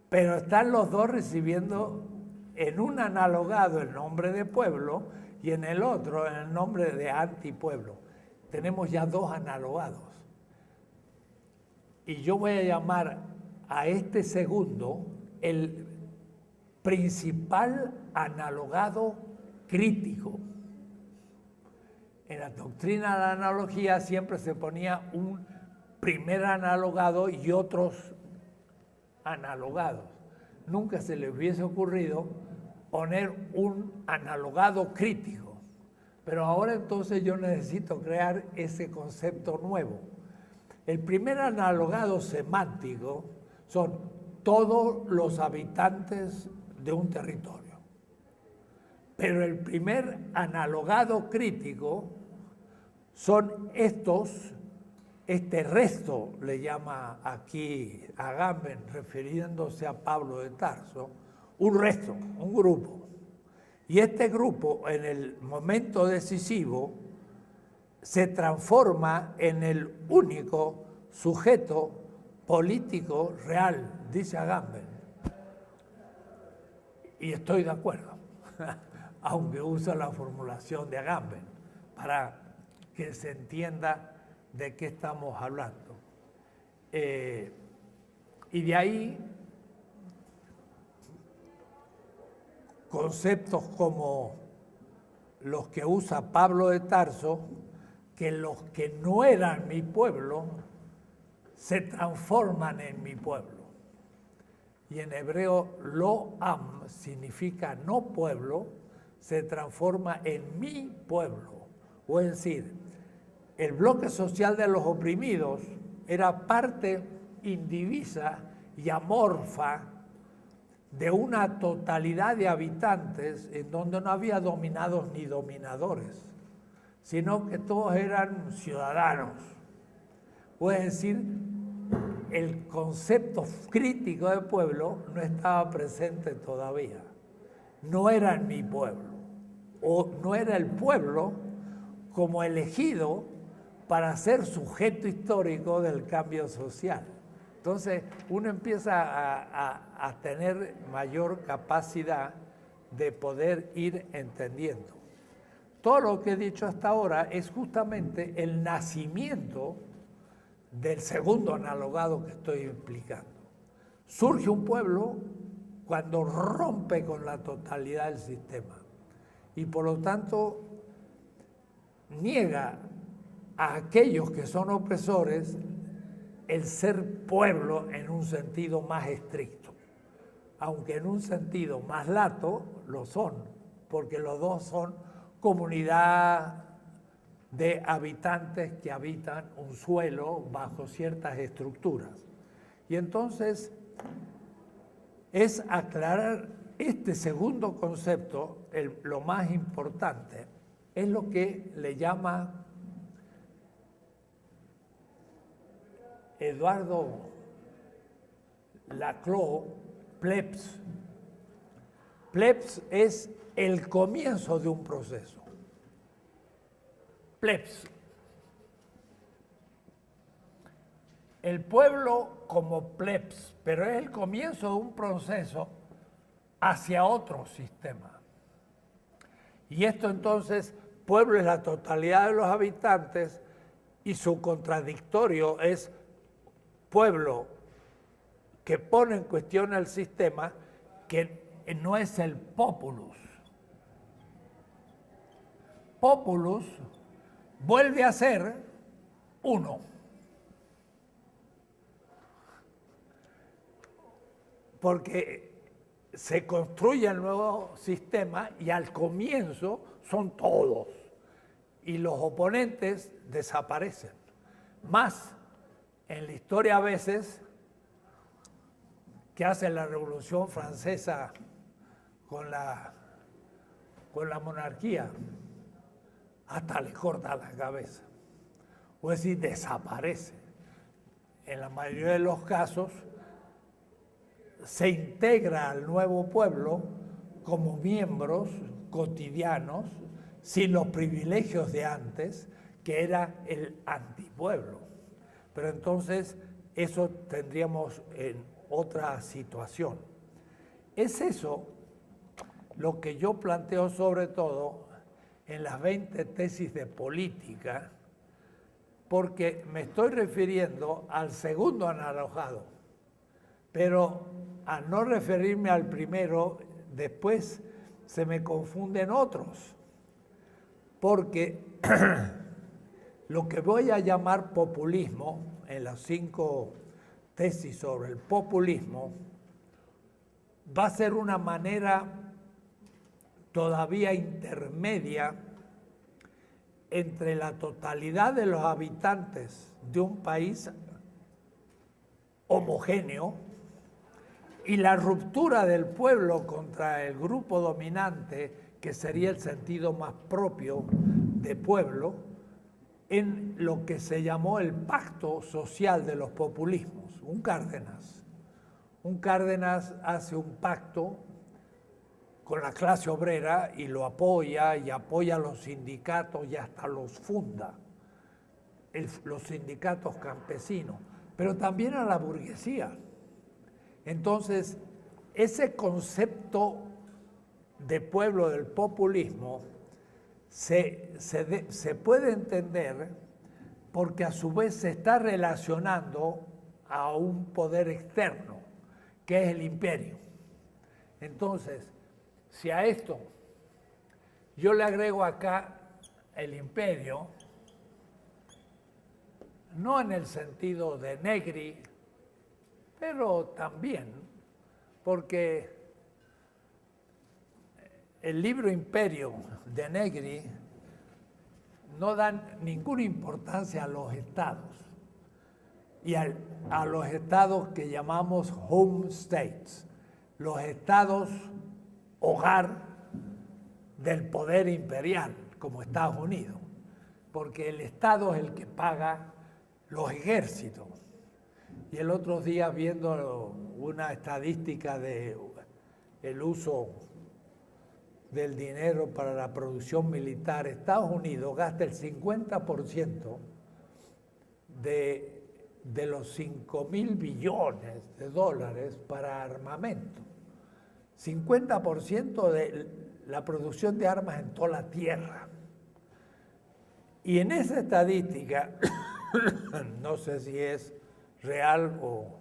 Pero están los dos recibiendo en un analogado el nombre de pueblo y en el otro el nombre de antipueblo. Tenemos ya dos analogados. Y yo voy a llamar a este segundo el principal analogado crítico. En la doctrina de la analogía siempre se ponía un primer analogado y otros analogados. Nunca se le hubiese ocurrido poner un analogado crítico. Pero ahora entonces yo necesito crear ese concepto nuevo. El primer analogado semántico son todos los habitantes de un territorio. Pero el primer analogado crítico son este resto, le llama aquí Agamben, refiriéndose a Pablo de Tarso, un resto, un grupo. Y este grupo, en el momento decisivo, se transforma en el único sujeto político real, dice Agamben. Y estoy de acuerdo, aunque usa la formulación de Agamben, para que se entienda de qué estamos hablando. Y de ahí, conceptos como los que usa Pablo de Tarso, que los que no eran mi pueblo se transforman en mi pueblo. Y en hebreo, lo am significa no pueblo, se transforma en mi pueblo. O es decir, el bloque social de los oprimidos era parte indivisa y amorfa de una totalidad de habitantes en donde no había dominados ni dominadores, sino que todos eran ciudadanos. O es decir, el concepto crítico de pueblo no estaba presente todavía. No era mi pueblo, o no era el pueblo como elegido para ser sujeto histórico del cambio social. Entonces, uno empieza a tener mayor capacidad de poder ir entendiendo. Todo lo que he dicho hasta ahora es justamente el nacimiento del segundo analogado que estoy explicando. Surge un pueblo cuando rompe con la totalidad del sistema y por lo tanto niega a aquellos que son opresores el ser pueblo en un sentido más estricto, aunque en un sentido más lato lo son, porque los dos son comunidad de habitantes que habitan un suelo bajo ciertas estructuras. Y entonces, es aclarar este segundo concepto, lo más importante, es lo que le llama Eduardo Laclau plebs. Plebs es el comienzo de un proceso. Plebs. El pueblo como plebs, pero es el comienzo de un proceso hacia otro sistema. Y esto entonces, pueblo es la totalidad de los habitantes y su contradictorio es pueblo que pone en cuestión el sistema, que no es el populus. Populus vuelve a ser uno. Porque se construye el nuevo sistema y al comienzo son todos. Y los oponentes desaparecen. Más en la historia a veces que hace la Revolución Francesa con la monarquía, hasta le corta la cabeza. O es decir, desaparece. En la mayoría de los casos se integra al nuevo pueblo como miembros cotidianos sin los privilegios de antes, que era el antipueblo. Pero entonces eso tendríamos en otra situación. Es eso lo que yo planteo sobre todo en las 20 tesis de política, porque me estoy refiriendo al segundo anaranjado, pero al no referirme al primero, después se me confunden otros, porque lo que voy a llamar populismo, en las 5 tesis sobre el populismo, va a ser una manera todavía intermedia entre la totalidad de los habitantes de un país homogéneo y la ruptura del pueblo contra el grupo dominante, que sería el sentido más propio de pueblo, en lo que se llamó el pacto social de los populismos. Un Cárdenas hace un pacto con la clase obrera y lo apoya y apoya a los sindicatos y hasta los funda, los sindicatos campesinos, pero también a la burguesía. Entonces, ese concepto de pueblo del populismo se puede entender porque a su vez se está relacionando a un poder externo, que es el imperio. Entonces, si a esto yo le agrego acá el imperio, no en el sentido de Negri, pero también porque el libro Imperio de Negri no da ninguna importancia a los estados y a los estados que llamamos home states, los estados hogar del poder imperial, como Estados Unidos, porque el Estado es el que paga los ejércitos. Y el otro día, viendo una estadística de el uso del dinero para la producción militar, Estados Unidos gasta el 50% de los 5.000 billones de dólares para armamento. 50% de la producción de armas en toda la tierra. Y en esa estadística, no sé si es real o...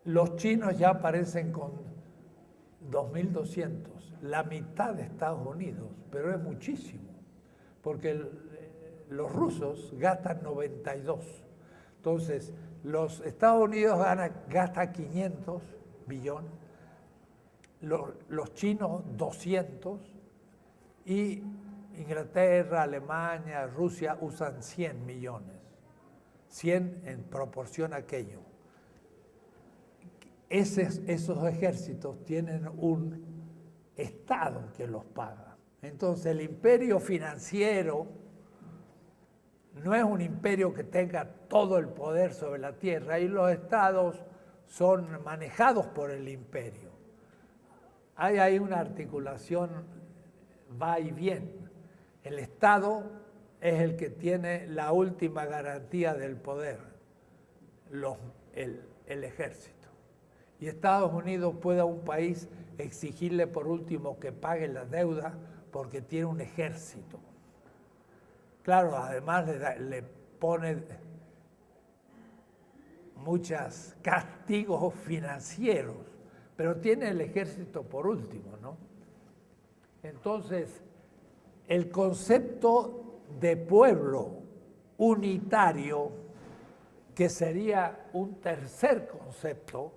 Los chinos ya aparecen con 2.200, la mitad de Estados Unidos, pero es muchísimo, porque los rusos gastan 92. Entonces, los Estados Unidos gastan 500 billones, los chinos 200 y Inglaterra, Alemania, Rusia usan 100 millones, 100 en proporción a aquello. esos ejércitos tienen un Estado que los paga. Entonces el imperio financiero no es un imperio que tenga todo el poder sobre la tierra y los estados son manejados por el imperio. Hay ahí una articulación va y viene. El Estado es el que tiene la última garantía del poder, el ejército. Y Estados Unidos puede a un país exigirle por último que pague la deuda porque tiene un ejército. Claro, además le pone muchos castigos financieros, pero tiene el ejército por último, ¿no? Entonces, el concepto de pueblo unitario, que sería un tercer concepto,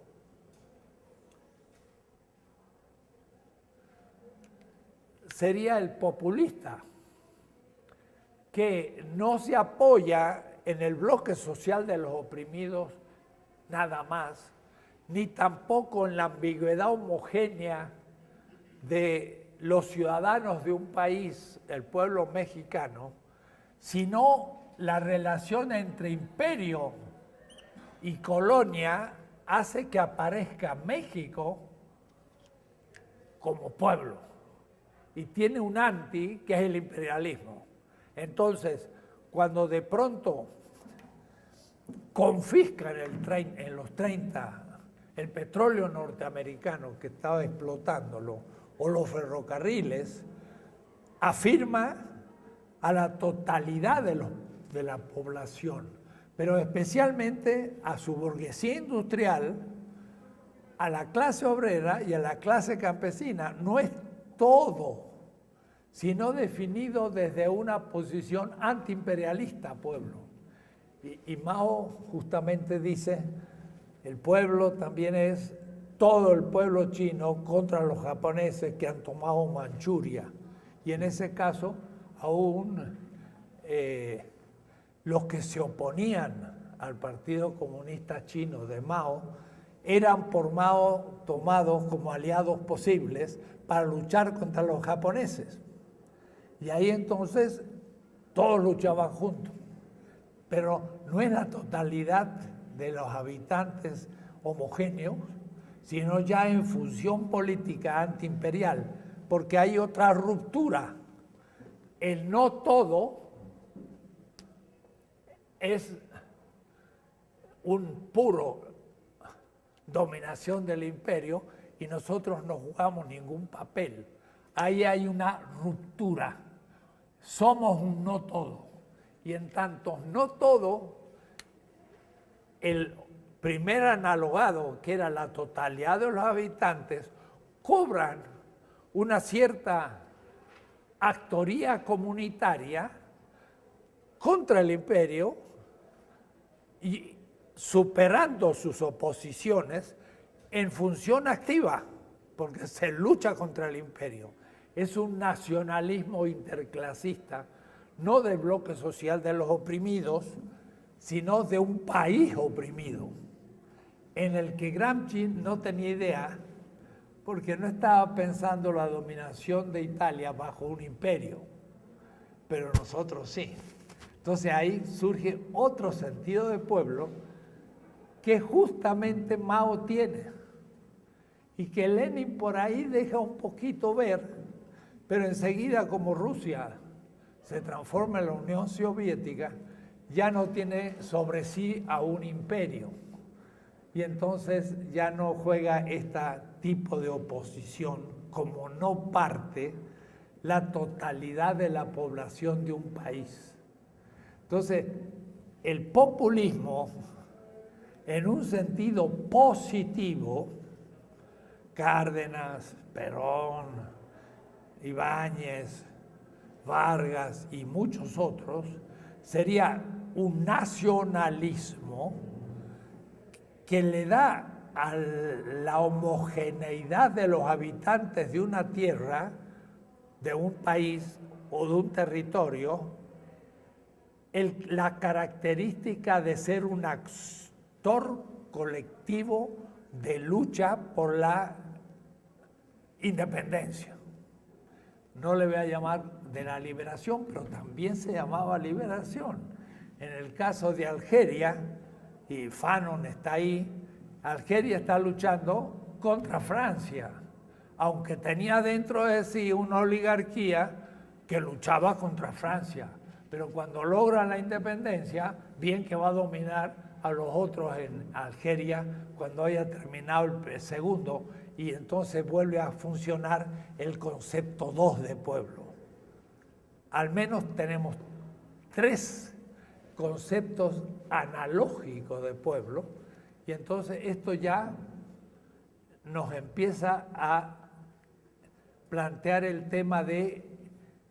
sería el populista, que no se apoya en el bloque social de los oprimidos nada más, ni tampoco en la ambigüedad homogénea de los ciudadanos de un país, el pueblo mexicano, sino la relación entre imperio y colonia hace que aparezca México como pueblo y tiene un anti que es el imperialismo. Entonces, cuando de pronto confiscan en los 30 el petróleo norteamericano que estaba explotándolo o los ferrocarriles, afirma a la totalidad de la población, pero especialmente a su burguesía industrial, a la clase obrera y a la clase campesina. No es todo, sino definido desde una posición antiimperialista, pueblo. Y Mao justamente dice, el pueblo también es todo el pueblo chino contra los japoneses que han tomado Manchuria. Y en ese caso, aún los que se oponían al Partido Comunista Chino de Mao eran por Mao tomados como aliados posibles para luchar contra los japoneses. Y ahí entonces todos luchaban juntos. Pero no es la totalidad de los habitantes homogéneos, sino ya en función política antiimperial, porque hay otra ruptura. El no todo es un puro dominación del imperio y nosotros no jugamos ningún papel. Ahí hay una ruptura. Somos un no todo. Y en tanto no todo, el primer analogado, que era la totalidad de los habitantes, cobran una cierta actoría comunitaria contra el imperio y superando sus oposiciones en función activa, porque se lucha contra el imperio. Es un nacionalismo interclasista, no del bloque social de los oprimidos, sino de un país oprimido, en el que Gramsci no tenía idea, porque no estaba pensando la dominación de Italia bajo un imperio, pero nosotros sí. Entonces ahí surge otro sentido de pueblo que justamente Mao tiene y que Lenin por ahí deja un poquito ver, pero enseguida como Rusia se transforma en la Unión Soviética, ya no tiene sobre sí a un imperio y entonces ya no juega este tipo de oposición como no parte la totalidad de la población de un país. Entonces, el populismo, en un sentido positivo, Cárdenas, Perón, Ibáñez, Vargas y muchos otros, sería un nacionalismo que le da a la homogeneidad de los habitantes de una tierra, de un país o de un territorio, la característica de ser un actor colectivo de lucha por la independencia. No le voy a llamar de la liberación, pero también se llamaba liberación. En el caso de Algeria, y Fanon está ahí, Algeria está luchando contra Francia, aunque tenía dentro de sí una oligarquía que luchaba contra Francia. Pero cuando logra la independencia, bien que va a dominar a los otros en Algeria cuando haya terminado el segundo, y entonces vuelve a funcionar el concepto 2 de pueblo. Al menos tenemos 3 conceptos analógicos de pueblo, y entonces esto ya nos empieza a plantear el tema de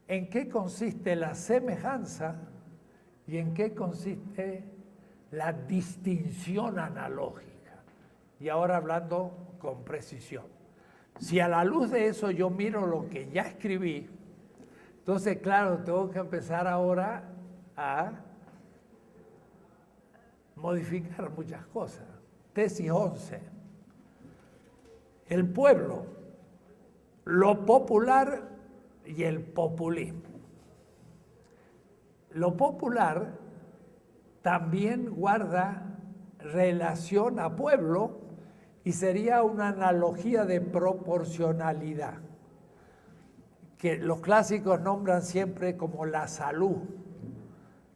en qué consiste la semejanza y en qué consiste la distinción analógica. Y ahora hablando con precisión. Si a la luz de eso yo miro lo que ya escribí, entonces, claro, tengo que empezar ahora a modificar muchas cosas. Tesis 11. El pueblo, lo popular y el populismo. Lo popular también guarda relación a pueblo y sería una analogía de proporcionalidad, que los clásicos nombran siempre como la salud.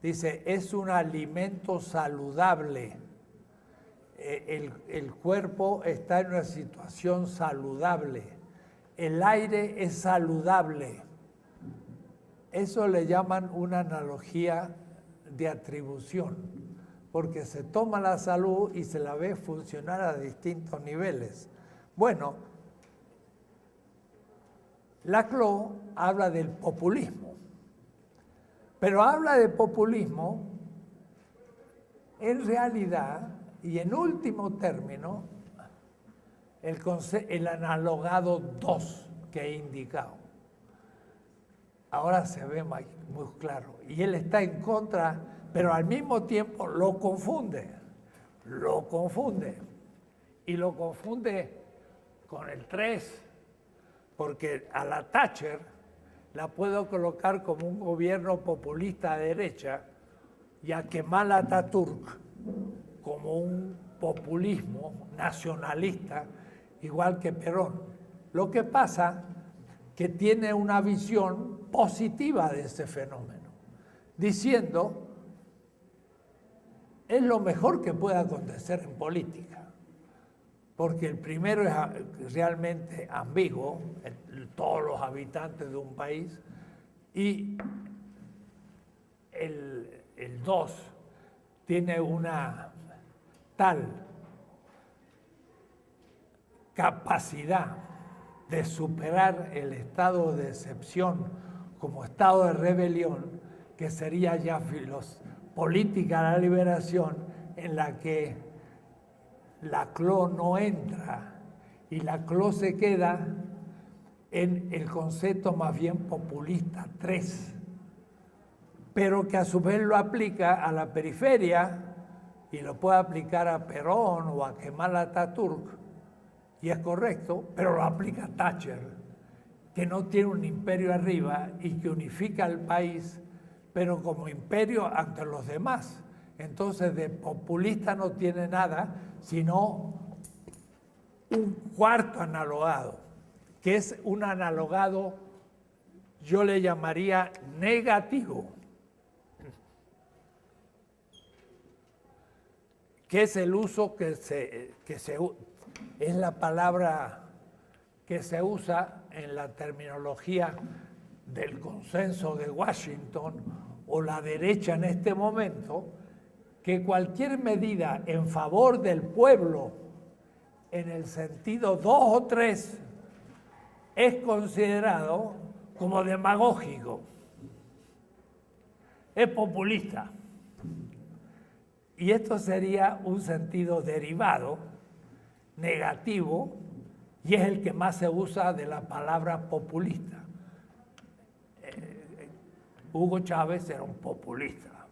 Dice, es un alimento saludable. El cuerpo está en una situación saludable. El aire es saludable. Eso le llaman una analogía de atribución, porque se toma la salud y se la ve funcionar a distintos niveles. Bueno, Laclau habla del populismo, pero habla de populismo en realidad y en último término el analogado 2 que he indicado. Ahora se ve muy claro. Y él está en contra, pero al mismo tiempo lo confunde. Y lo confunde con el 3, porque a la Thatcher la puedo colocar como un gobierno populista de derecha y a Kemal Atatürk como un populismo nacionalista, igual que Perón. Lo que pasa que tiene una visión positiva de ese fenómeno, diciendo, es lo mejor que puede acontecer en política, porque el primero es realmente ambiguo, todos los habitantes de un país, y el 2 tiene una tal capacidad de superar el estado de excepción como estado de rebelión, que sería ya política de la liberación, en la que Laclau no entra y Laclau se queda en el concepto más bien populista 3, pero que a su vez lo aplica a la periferia y lo puede aplicar a Perón o a Kemal Atatürk, y es correcto, pero lo aplica a Thatcher, que no tiene un imperio arriba y que unifica al país, pero como imperio ante los demás. Entonces de populista no tiene nada, sino un cuarto analogado, que es un analogado, yo le llamaría negativo, que es el uso es la palabra que se usa en la terminología del consenso de Washington o la derecha en este momento, que cualquier medida en favor del pueblo en el sentido 2 o 3 es considerado como demagógico, es populista. Y esto sería un sentido derivado, negativo, y es el que más se usa de la palabra populista. Hugo Chávez era un populista.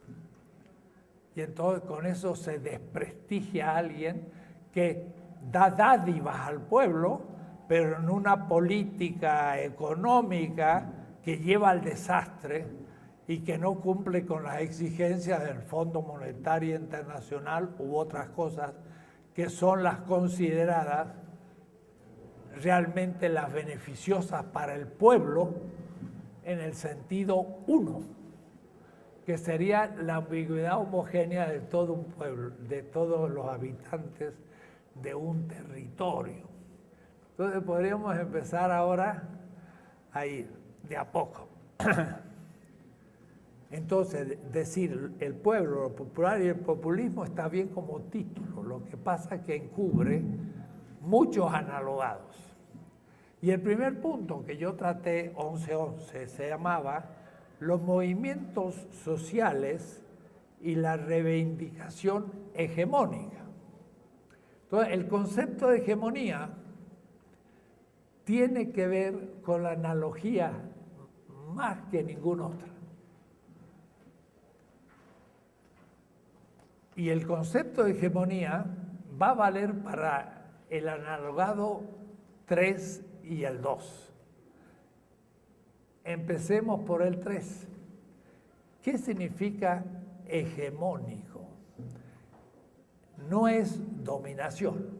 Y entonces con eso se desprestigia a alguien que da dádivas al pueblo, pero en una política económica que lleva al desastre y que no cumple con las exigencias del Fondo Monetario Internacional u otras cosas que son las consideradas realmente las beneficiosas para el pueblo en el sentido uno, que sería la ambigüedad homogénea de todo un pueblo, de todos los habitantes de un territorio. Entonces podríamos empezar ahora a ir de a poco. Entonces, decir el pueblo, lo popular y el populismo está bien como título, lo que pasa es que encubre muchos analogados. Y el primer punto que yo traté, 11.11, se llamaba los movimientos sociales y la reivindicación hegemónica. Entonces, el concepto de hegemonía tiene que ver con la analogía más que ninguna otra. Y el concepto de hegemonía va a valer para el analogado 3 y el 2. Empecemos por el 3. ¿Qué significa hegemónico? No es dominación.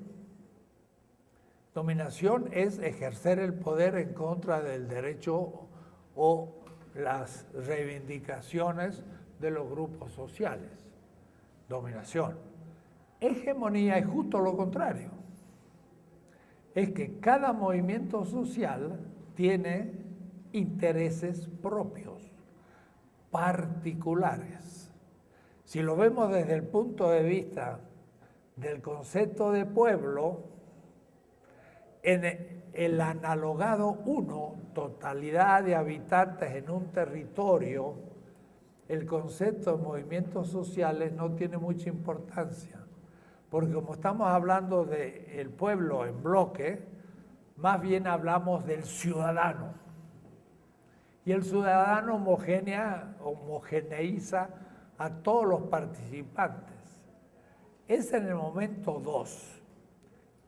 Dominación es ejercer el poder en contra del derecho o las reivindicaciones de los grupos sociales. Dominación. Hegemonía es justo lo contrario. Es que cada movimiento social tiene intereses propios, particulares. Si lo vemos desde el punto de vista del concepto de pueblo, en el analogado 1, totalidad de habitantes en un territorio, el concepto de movimientos sociales no tiene mucha importancia, porque como estamos hablando del pueblo en bloque, más bien hablamos del ciudadano. Y el ciudadano homogeneiza a todos los participantes. Es en el momento 2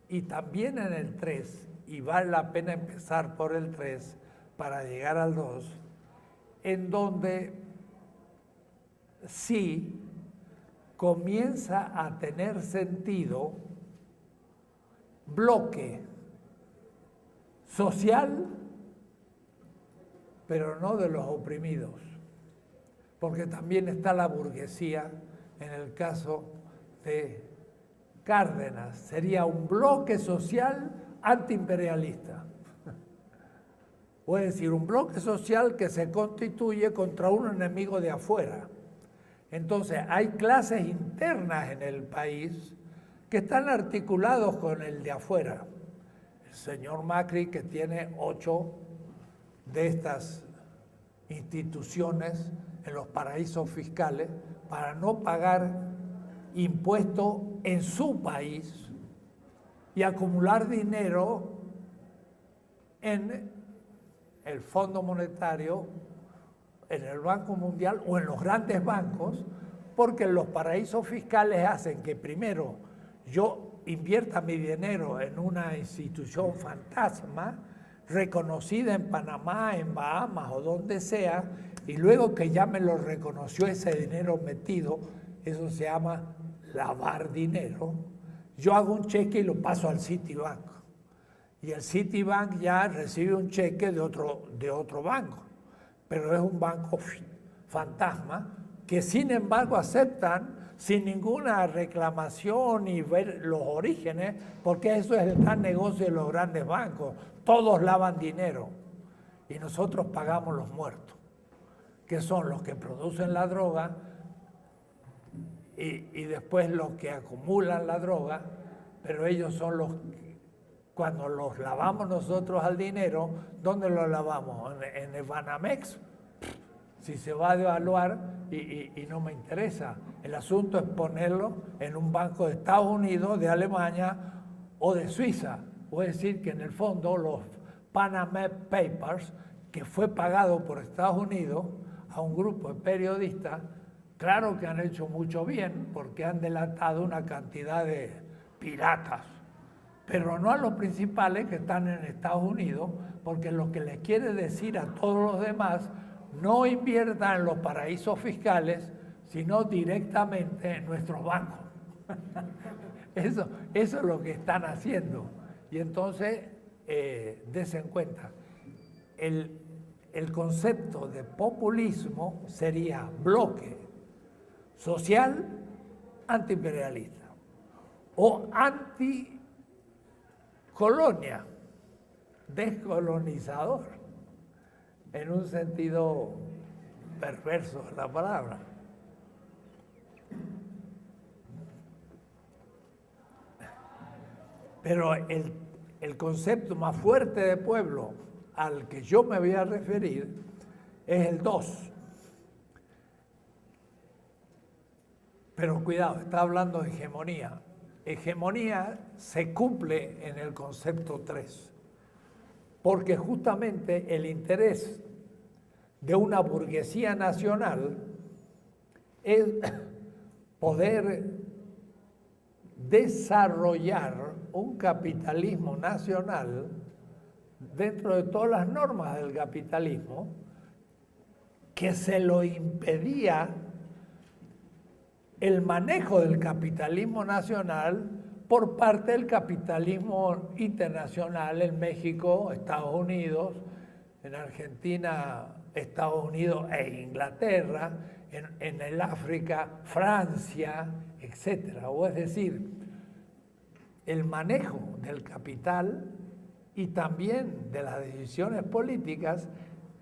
y también en el 3, y vale la pena empezar por el 3 para llegar al 2, en donde sí comienza a tener sentido bloque social, pero no de los oprimidos, porque también está la burguesía en el caso de Cárdenas. Sería un bloque social antiimperialista. O es decir, un bloque social que se constituye contra un enemigo de afuera. Entonces, hay clases internas en el país que están articulados con el de afuera. El señor Macri, que tiene 8 de estas instituciones en los paraísos fiscales para no pagar impuestos en su país y acumular dinero en el Fondo Monetario, en el Banco Mundial o en los grandes bancos, porque los paraísos fiscales hacen que primero yo invierta mi dinero en una institución fantasma, reconocida en Panamá, en Bahamas o donde sea, y luego que ya me lo reconoció ese dinero metido, eso se llama lavar dinero, yo hago un cheque y lo paso al Citibank. Y el Citibank ya recibe un cheque de otro banco, pero es un banco fantasma que sin embargo aceptan sin ninguna reclamación y ver los orígenes, porque eso es el gran negocio de los grandes bancos. Todos lavan dinero y nosotros pagamos los muertos, que son los que producen la droga y después los que acumulan la droga, pero ellos son los que, cuando los lavamos nosotros al dinero, ¿dónde lo lavamos? ¿En el Banamex? Si se va a devaluar y no me interesa. El asunto es ponerlo en un banco de Estados Unidos, de Alemania o de Suiza. Es decir, que en el fondo los Panama Papers, que fue pagado por Estados Unidos a un grupo de periodistas, claro que han hecho mucho bien porque han delatado una cantidad de piratas pero no a los principales que están en Estados Unidos, porque lo que les quiere decir a todos los demás, no inviertan en los paraísos fiscales, sino directamente en nuestros bancos. Eso es lo que están haciendo. Y entonces, dense en cuenta, el concepto de populismo sería bloque social antiimperialista o anticolonia, descolonizador, en un sentido perverso de la palabra. Pero el concepto más fuerte de pueblo al que yo me voy a referir es el 2. Pero cuidado, está hablando de hegemonía. Hegemonía se cumple en el concepto 3, porque justamente el interés de una burguesía nacional es poder desarrollar un capitalismo nacional dentro de todas las normas del capitalismo que se lo impedía el manejo del capitalismo nacional por parte del capitalismo internacional en México, Estados Unidos, en Argentina, Estados Unidos e Inglaterra, en el África, Francia, etc. O es decir, el manejo del capital y también de las decisiones políticas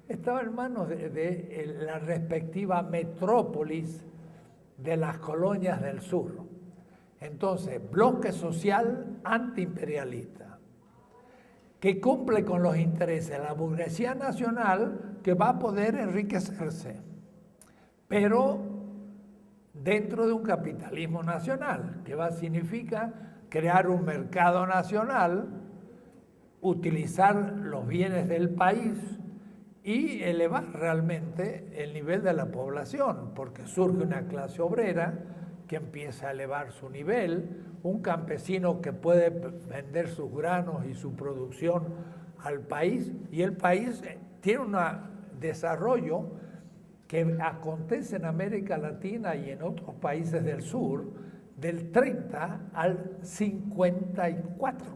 estaba en manos de la respectiva metrópolis de las colonias del sur. Entonces, bloque social antiimperialista, que cumple con los intereses de la burguesía nacional, que va a poder enriquecerse, pero dentro de un capitalismo nacional, que va a significar crear un mercado nacional, utilizar los bienes del país y elevar realmente el nivel de la población, porque surge una clase obrera que empieza a elevar su nivel, un campesino que puede vender sus granos y su producción al país, y el país tiene un desarrollo que acontece en América Latina y en otros países del sur del 30 al 54,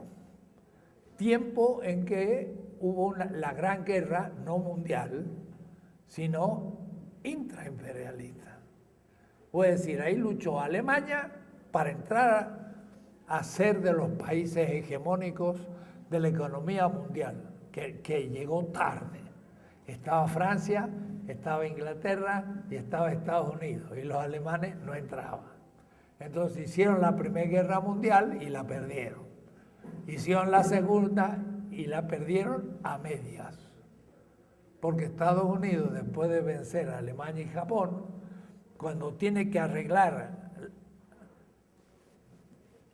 tiempo en que hubo la gran guerra, no mundial, sino intraimperialista. Es decir, ahí luchó Alemania para entrar a ser de los países hegemónicos de la economía mundial, que llegó tarde. Estaba Francia, estaba Inglaterra y estaba Estados Unidos, y los alemanes no entraban. Entonces hicieron la Primera Guerra Mundial y la perdieron. Hicieron la Segunda y la perdieron a medias. Porque Estados Unidos, después de vencer a Alemania y Japón, cuando tiene que arreglar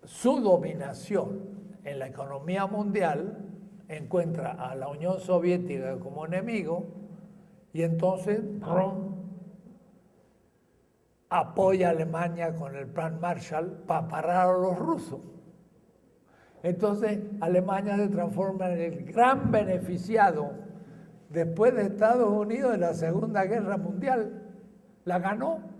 su dominación en la economía mundial, encuentra a la Unión Soviética como enemigo y entonces apoya a Alemania con el Plan Marshall para parar a los rusos. Entonces Alemania se transforma en el gran beneficiado después de Estados Unidos de la Segunda Guerra Mundial. La ganó.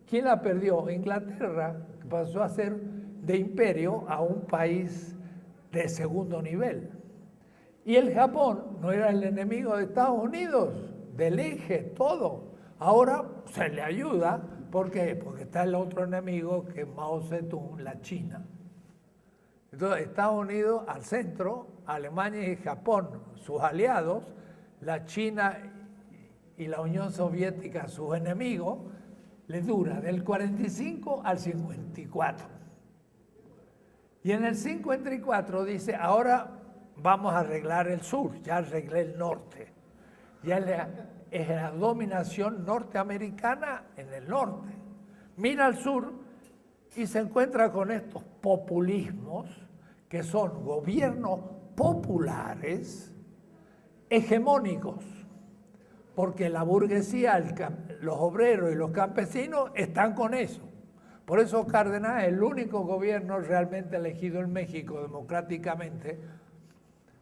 ¿Quién la perdió? Inglaterra, que pasó a ser de imperio a un país de segundo nivel. Y el Japón no era el enemigo de Estados Unidos, del eje, todo. Ahora se le ayuda. ¿Por qué? Porque está el otro enemigo que es Mao Zedong, la China. Entonces, Estados Unidos al centro, Alemania y Japón, sus aliados, la China y la Unión Soviética, sus enemigos, les dura del 45 al 54. Y en el 54 dice, ahora vamos a arreglar el sur, ya arreglé el norte. Ya es la dominación norteamericana en el norte. Mira al sur y se encuentra con estos populismos que son gobiernos populares hegemónicos, porque la burguesía, los obreros y los campesinos están con eso. Por eso Cárdenas es el único gobierno realmente elegido en México democráticamente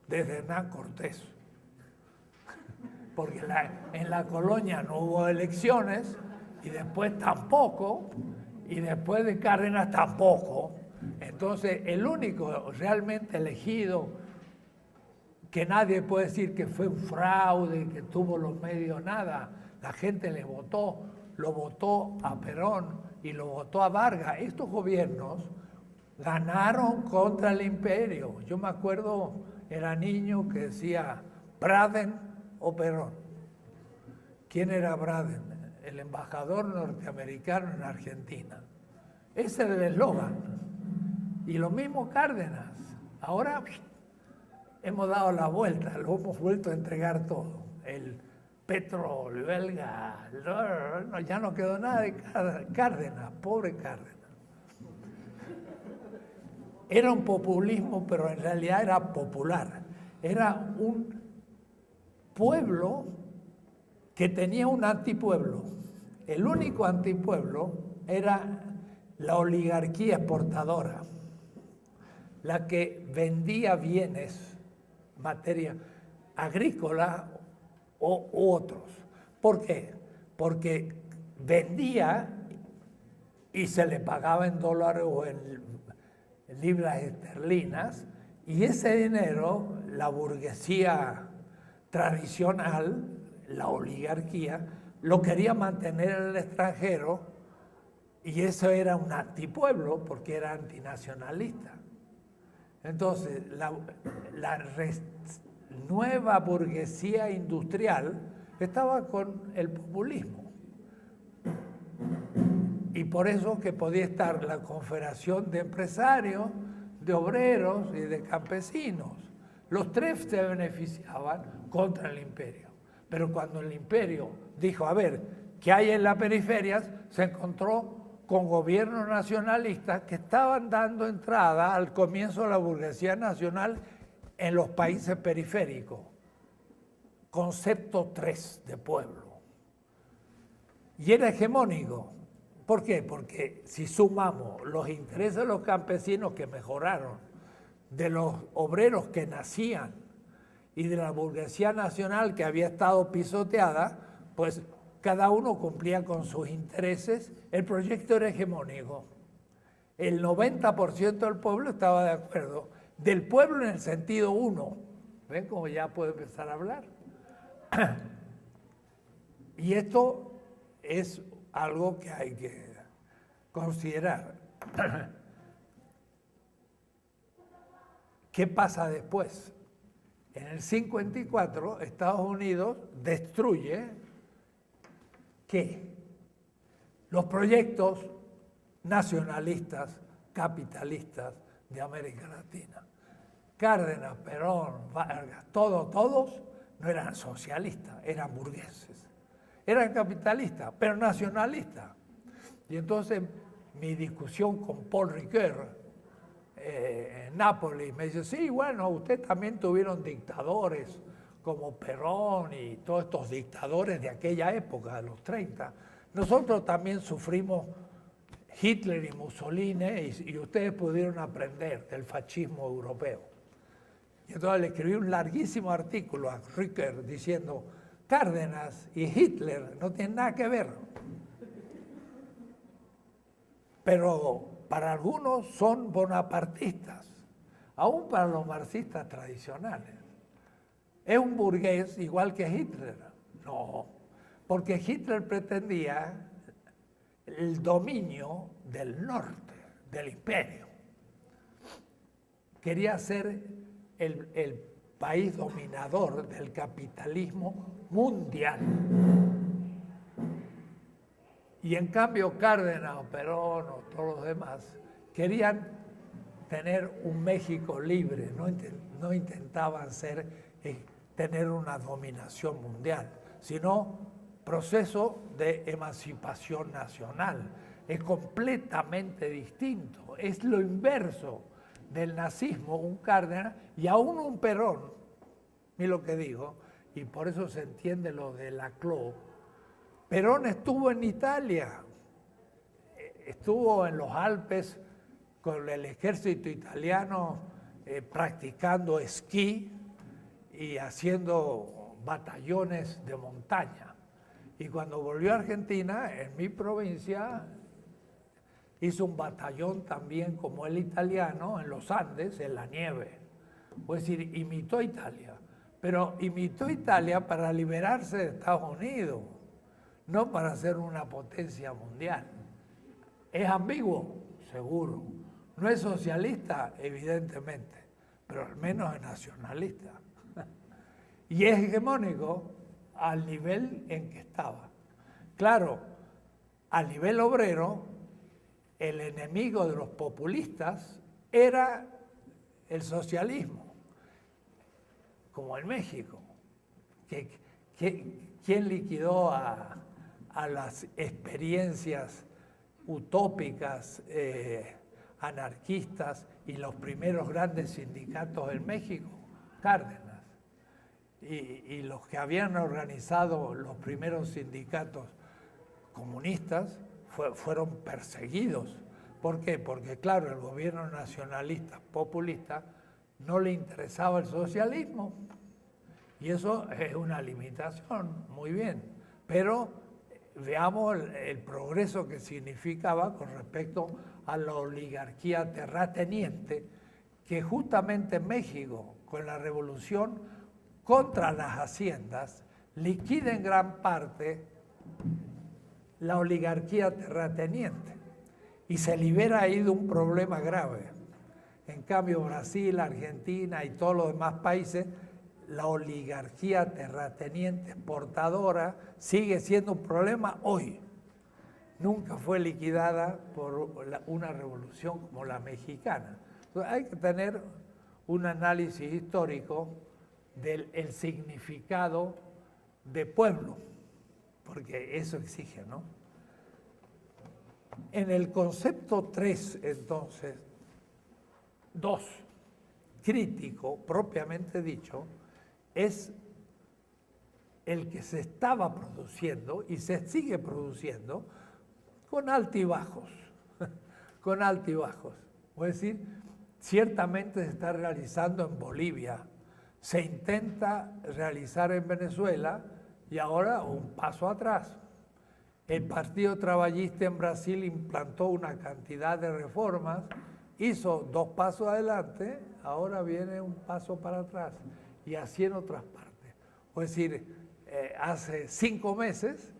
desde Hernán Cortés. Porque en la colonia no hubo elecciones y después tampoco, y después de Cárdenas tampoco. Entonces, el único realmente elegido que nadie puede decir que fue un fraude, que tuvo los medios, nada. La gente le votó, lo votó a Perón y lo votó a Vargas. Estos gobiernos ganaron contra el imperio. Yo me acuerdo, era niño, que decía Braden o Perón. ¿Quién era Braden? El embajador norteamericano en Argentina. Ese era el eslogan. Y lo mismo Cárdenas. Ahora hemos dado la vuelta, lo hemos vuelto a entregar todo. El petróleo, el gas, ya no quedó nada de Cárdenas, pobre Cárdenas. Era un populismo, pero en realidad era popular. Era un pueblo que tenía un antipueblo. El único antipueblo era la oligarquía exportadora, la que vendía bienes, materia agrícola u otros. ¿Por qué? Porque vendía y se le pagaba en dólares o en libras esterlinas, y ese dinero la burguesía tradicional, la oligarquía, lo quería mantener en el extranjero, y eso era un antipueblo porque era antinacionalista. Entonces, la nueva burguesía industrial estaba con el populismo. Y por eso que podía estar la Confederación de Empresarios, de Obreros y de Campesinos. Los tres se beneficiaban contra el imperio. Pero cuando el imperio dijo, a ver, ¿qué hay en las periferias?, se encontró con gobiernos nacionalistas que estaban dando entrada al comienzo de la burguesía nacional en los países periféricos. Concepto 3 de pueblo. Y era hegemónico. ¿Por qué? Porque si sumamos los intereses de los campesinos que mejoraron, de los obreros que nacían y de la burguesía nacional que había estado pisoteada, pues cada uno cumplía con sus intereses, el proyecto era hegemónico. El 90% del pueblo estaba de acuerdo. Del pueblo en el sentido 1. ¿Ven cómo ya puedo empezar a hablar? Y esto es algo que hay que considerar. ¿Qué pasa después? En el 54, Estados Unidos destruye ¿qué? Los proyectos nacionalistas, capitalistas de América Latina. Cárdenas, Perón, Vargas, todos no eran socialistas, eran burgueses. Eran capitalistas, pero nacionalistas. Y entonces mi discusión con Paul Ricoeur en Nápoles me dice, sí, bueno, ustedes también tuvieron dictadores como Perón y todos estos dictadores de aquella época, de los 30. Nosotros también sufrimos Hitler y Mussolini y ustedes pudieron aprender del fascismo europeo. Y entonces le escribí un larguísimo artículo a Ricoeur diciendo, Cárdenas y Hitler no tienen nada que ver. Pero para algunos son bonapartistas, aún para los marxistas tradicionales. ¿Es un burgués igual que Hitler? No, porque Hitler pretendía el dominio del norte, del imperio. Quería ser el país dominador del capitalismo mundial. Y en cambio Cárdenas o Perón o todos los demás querían tener un México libre, no intentaban tener una dominación mundial, sino proceso de emancipación nacional. Es completamente distinto, es lo inverso del nazismo, un Cárdenas y aún un Perón, mira lo que digo, y por eso se entiende lo de Laclau. Perón estuvo en Italia, estuvo en los Alpes con el ejército italiano practicando esquí y haciendo batallones de montaña. Y cuando volvió a Argentina, en mi provincia, hizo un batallón también como el italiano en los Andes, en la nieve. Es decir, imitó a Italia. Pero imitó a Italia para liberarse de Estados Unidos, no para ser una potencia mundial. ¿Es ambiguo? Seguro. ¿No es socialista? Evidentemente, pero al menos es nacionalista. Y es hegemónico al nivel en que estaba. Claro, a nivel obrero, el enemigo de los populistas era el socialismo, como en México. ¿Quién liquidó a las experiencias utópicas, anarquistas y los primeros grandes sindicatos en México? Cárdenas. Y los que habían organizado los primeros sindicatos comunistas fueron perseguidos. ¿Por qué? Porque, claro, el gobierno nacionalista, populista, no le interesaba el socialismo. Y eso es una limitación, muy bien. Pero veamos el progreso que significaba con respecto a la oligarquía terrateniente, que justamente en México, con la revolución contra las haciendas, liquida en gran parte la oligarquía terrateniente y se libera ahí de un problema grave. En cambio, Brasil, Argentina y todos los demás países, la oligarquía terrateniente exportadora sigue siendo un problema hoy. Nunca fue liquidada por una revolución como la mexicana. Entonces, hay que tener un análisis histórico del significado de pueblo, porque eso exige, ¿no? En el concepto 3, entonces, 2, crítico, propiamente dicho, es el que se estaba produciendo y se sigue produciendo con altibajos, con altibajos. Es decir, ciertamente se está realizando en Bolivia, se intenta realizar en Venezuela y ahora un paso atrás. El Partido Trabajista en Brasil implantó una cantidad de reformas, hizo 2 pasos adelante, ahora viene un paso para atrás, y así en otras partes. Es decir, hace 5 meses,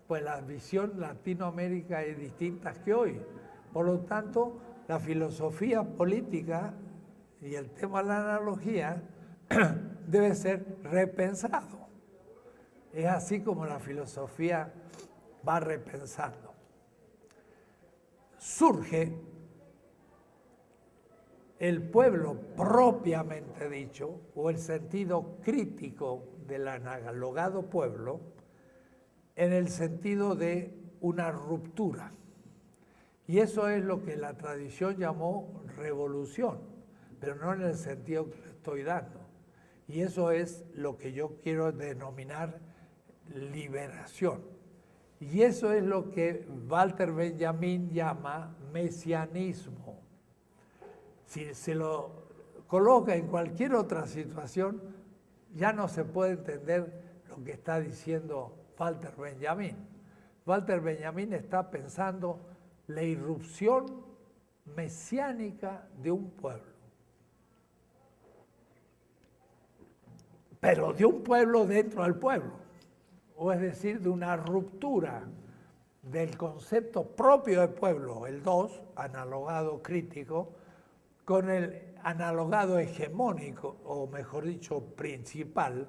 pues la visión Latinoamérica es distinta que hoy. Por lo tanto, la filosofía política y el tema de la analogía debe ser repensado. Es así como la filosofía va repensando. Surge el pueblo propiamente dicho, o el sentido crítico del analogado pueblo, en el sentido de una ruptura. Y eso es lo que la tradición llamó revolución, pero no en el sentido que le estoy dando. Y eso es lo que yo quiero denominar liberación. Y eso es lo que Walter Benjamin llama mesianismo. Si se lo coloca en cualquier otra situación, ya no se puede entender lo que está diciendo Walter Benjamin. Walter Benjamin está pensando la irrupción mesiánica de un pueblo. Pero de un pueblo dentro del pueblo, o es decir, de una ruptura del concepto propio de pueblo, el 2, analogado crítico, con el analogado hegemónico, o mejor dicho, principal,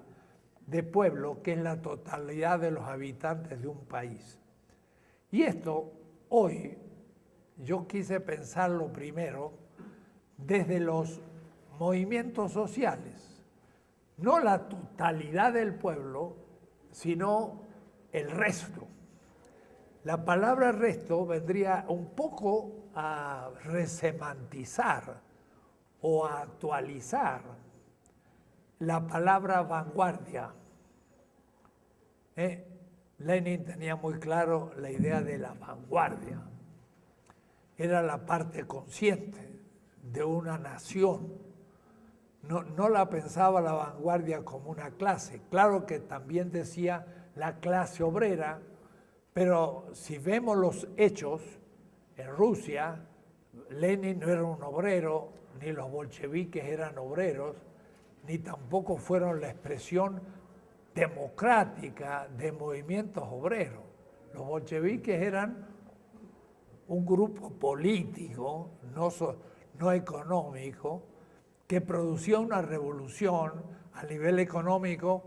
de pueblo, que es la totalidad de los habitantes de un país. Y esto, hoy, yo quise pensarlo primero desde los movimientos sociales. No la totalidad del pueblo, sino el resto. La palabra resto vendría un poco a resemantizar o a actualizar la palabra vanguardia. Lenin tenía muy claro la idea de la vanguardia. era la parte consciente de una nación. No la pensaba la vanguardia como una clase. Claro que también decía la clase obrera, pero si vemos los hechos, en Rusia, Lenin no era un obrero, ni los bolcheviques eran obreros, ni tampoco fueron la expresión democrática de movimientos obreros. Los bolcheviques eran un grupo político, no económico, que producía una revolución a nivel económico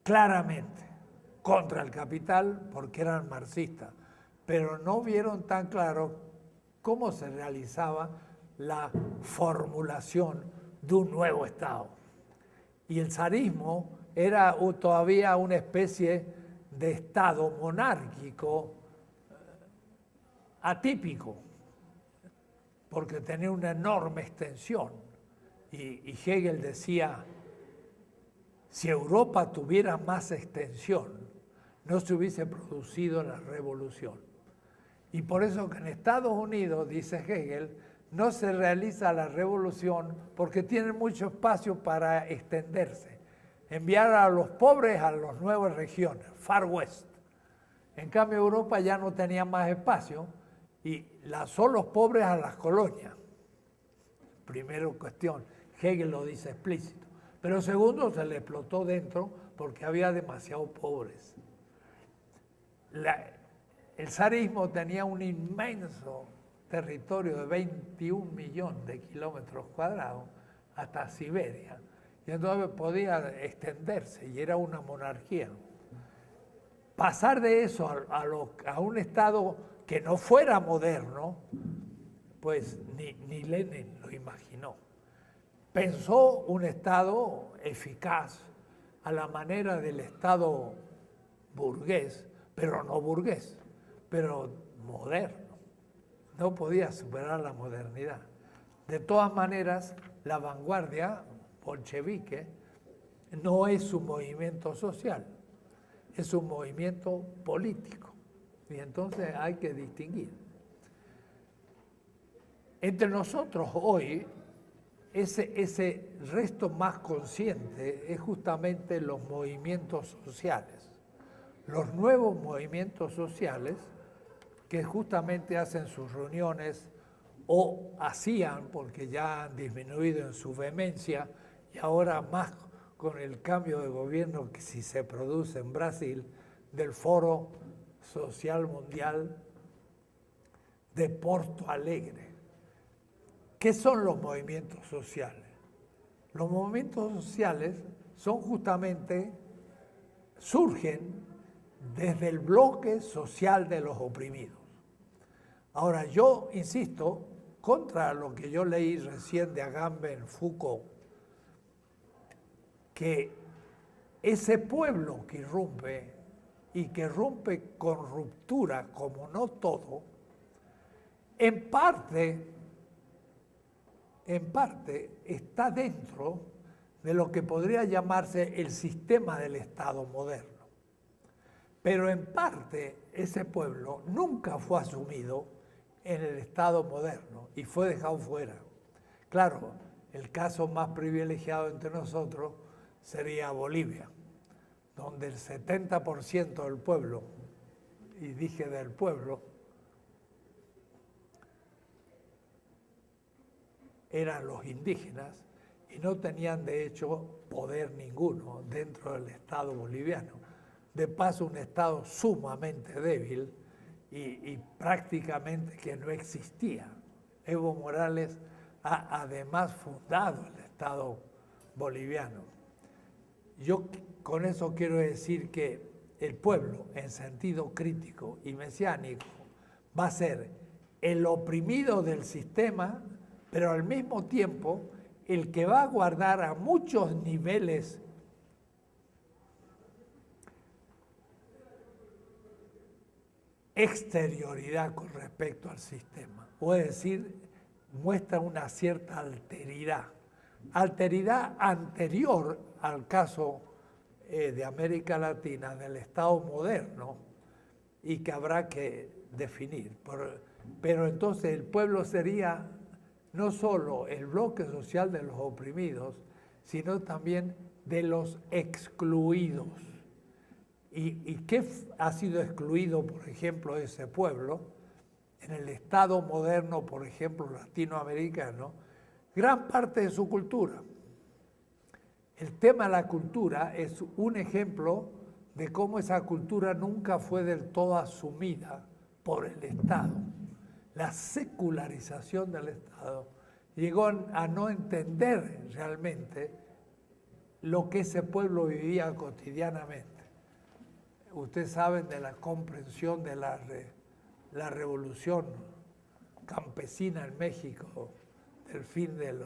claramente contra el capital, porque eran marxistas, pero no vieron tan claro cómo se realizaba la formulación de un nuevo Estado. Y el zarismo era todavía una especie de Estado monárquico atípico, porque tenía una enorme extensión. Y Hegel decía, si Europa tuviera más extensión, no se hubiese producido la revolución. Y por eso que en Estados Unidos, dice Hegel, no se realiza la revolución porque tienen mucho espacio para extenderse. Enviar a los pobres a las nuevas regiones, Far West. En cambio, Europa ya no tenía más espacio y lanzó los pobres a las colonias. Primero cuestión, Hegel lo dice explícito. Pero segundo, se le explotó dentro porque había demasiados pobres. El zarismo tenía un inmenso territorio de 21 millones de kilómetros cuadrados hasta Siberia. Y entonces podía extenderse y era una monarquía. Pasar de eso a un Estado que no fuera moderno, pues ni Lenin lo imaginó. Pensó un Estado eficaz a la manera del Estado burgués, pero no burgués, pero moderno. No podía superar la modernidad. De todas maneras, la vanguardia bolchevique no es un movimiento social, es un movimiento político. Y entonces hay que distinguir. Entre nosotros hoy, ese resto más consciente es justamente los movimientos sociales. Los nuevos movimientos sociales que justamente hacen sus reuniones o hacían, porque ya han disminuido en su vehemencia, y ahora más con el cambio de gobierno que si se produce en Brasil, del Foro Social Mundial de Porto Alegre. ¿Qué son los movimientos sociales? Los movimientos sociales son justamente, surgen desde el bloque social de los oprimidos. Ahora, yo insisto, contra lo que yo leí recién de Agamben Foucault, que ese pueblo que irrumpe y que rompe con ruptura, como no todo, en parte está dentro de lo que podría llamarse el sistema del Estado moderno. Pero en parte ese pueblo nunca fue asumido en el Estado moderno y fue dejado fuera. Claro, el caso más privilegiado entre nosotros sería Bolivia, donde el 70% del pueblo, y dije del pueblo, eran los indígenas y no tenían de hecho poder ninguno dentro del Estado boliviano. De paso, un Estado sumamente débil y prácticamente que no existía. Evo Morales ha además fundado el Estado boliviano. Yo con eso quiero decir que el pueblo, en sentido crítico y mesiánico, va a ser el oprimido del sistema, pero al mismo tiempo el que va a guardar a muchos niveles exterioridad con respecto al sistema, o es decir, muestra una cierta alteridad anterior al caso de América Latina, del Estado moderno, y que habrá que definir. Pero entonces el pueblo sería no solo el bloque social de los oprimidos, sino también de los excluidos. ¿Y qué ha sido excluido, por ejemplo, ese pueblo? En el Estado moderno, por ejemplo, latinoamericano, gran parte de su cultura. El tema de la cultura es un ejemplo de cómo esa cultura nunca fue del todo asumida por el Estado. La secularización del Estado llegó a no entender realmente lo que ese pueblo vivía cotidianamente. Ustedes saben de la comprensión de la revolución campesina en México, del fin del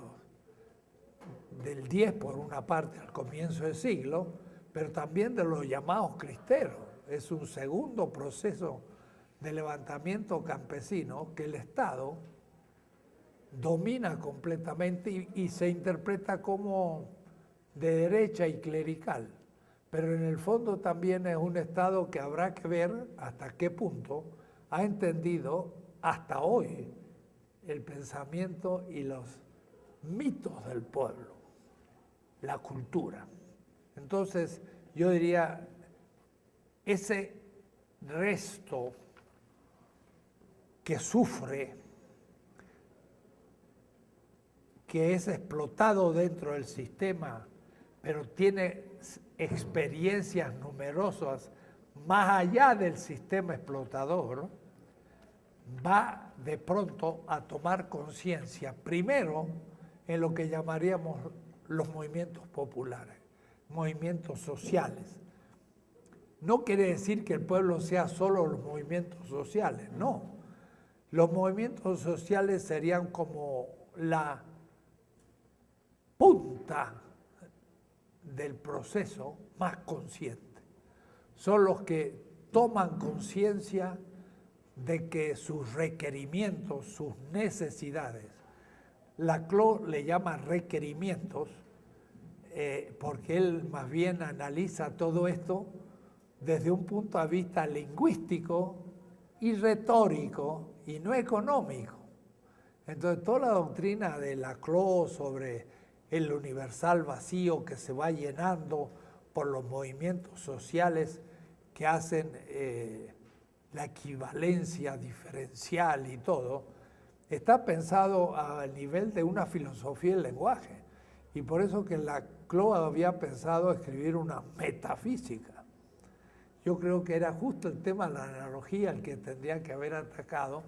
10 por una parte al comienzo del siglo, pero también de los llamados cristeros. Es un segundo proceso de levantamiento campesino que el Estado domina completamente y se interpreta como de derecha y clerical. Pero en el fondo también es un Estado que habrá que ver hasta qué punto ha entendido hasta hoy el pensamiento y los mitos del pueblo, la cultura. Entonces, yo diría, ese resto que sufre, que es explotado dentro del sistema, pero tiene experiencias numerosas más allá del sistema explotador, va de pronto a tomar conciencia, primero en lo que llamaríamos los movimientos populares, movimientos sociales. No quiere decir que el pueblo sea solo los movimientos sociales, no. Los movimientos sociales serían como la punta del proceso más consciente. Son los que toman conciencia de que sus requerimientos, sus necesidades, Laclau le llama requerimientos, porque él más bien analiza todo esto desde un punto de vista lingüístico y retórico y no económico. Entonces toda la doctrina de Laclau sobre el universal vacío que se va llenando por los movimientos sociales que hacen la equivalencia diferencial y todo, está pensado al nivel de una filosofía del lenguaje. Y por eso que Laclau había pensado escribir una metafísica. Yo creo que era justo el tema de la analogía el que tendría que haber atacado,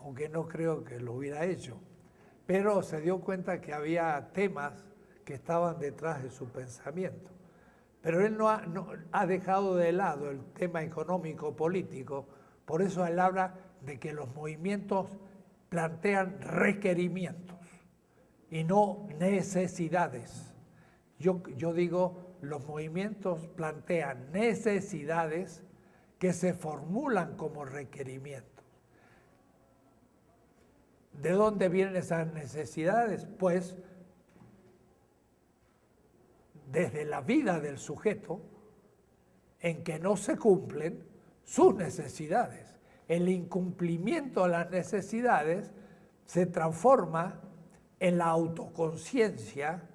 aunque no creo que lo hubiera hecho. Pero se dio cuenta que había temas que estaban detrás de su pensamiento. Pero él no ha dejado de lado el tema económico-político, por eso él habla de que los movimientos plantean requerimientos y no necesidades. Yo digo, los movimientos plantean necesidades que se formulan como requerimientos. ¿De dónde vienen esas necesidades? Pues desde la vida del sujeto, en que no se cumplen sus necesidades. El incumplimiento de las necesidades se transforma en la autoconciencia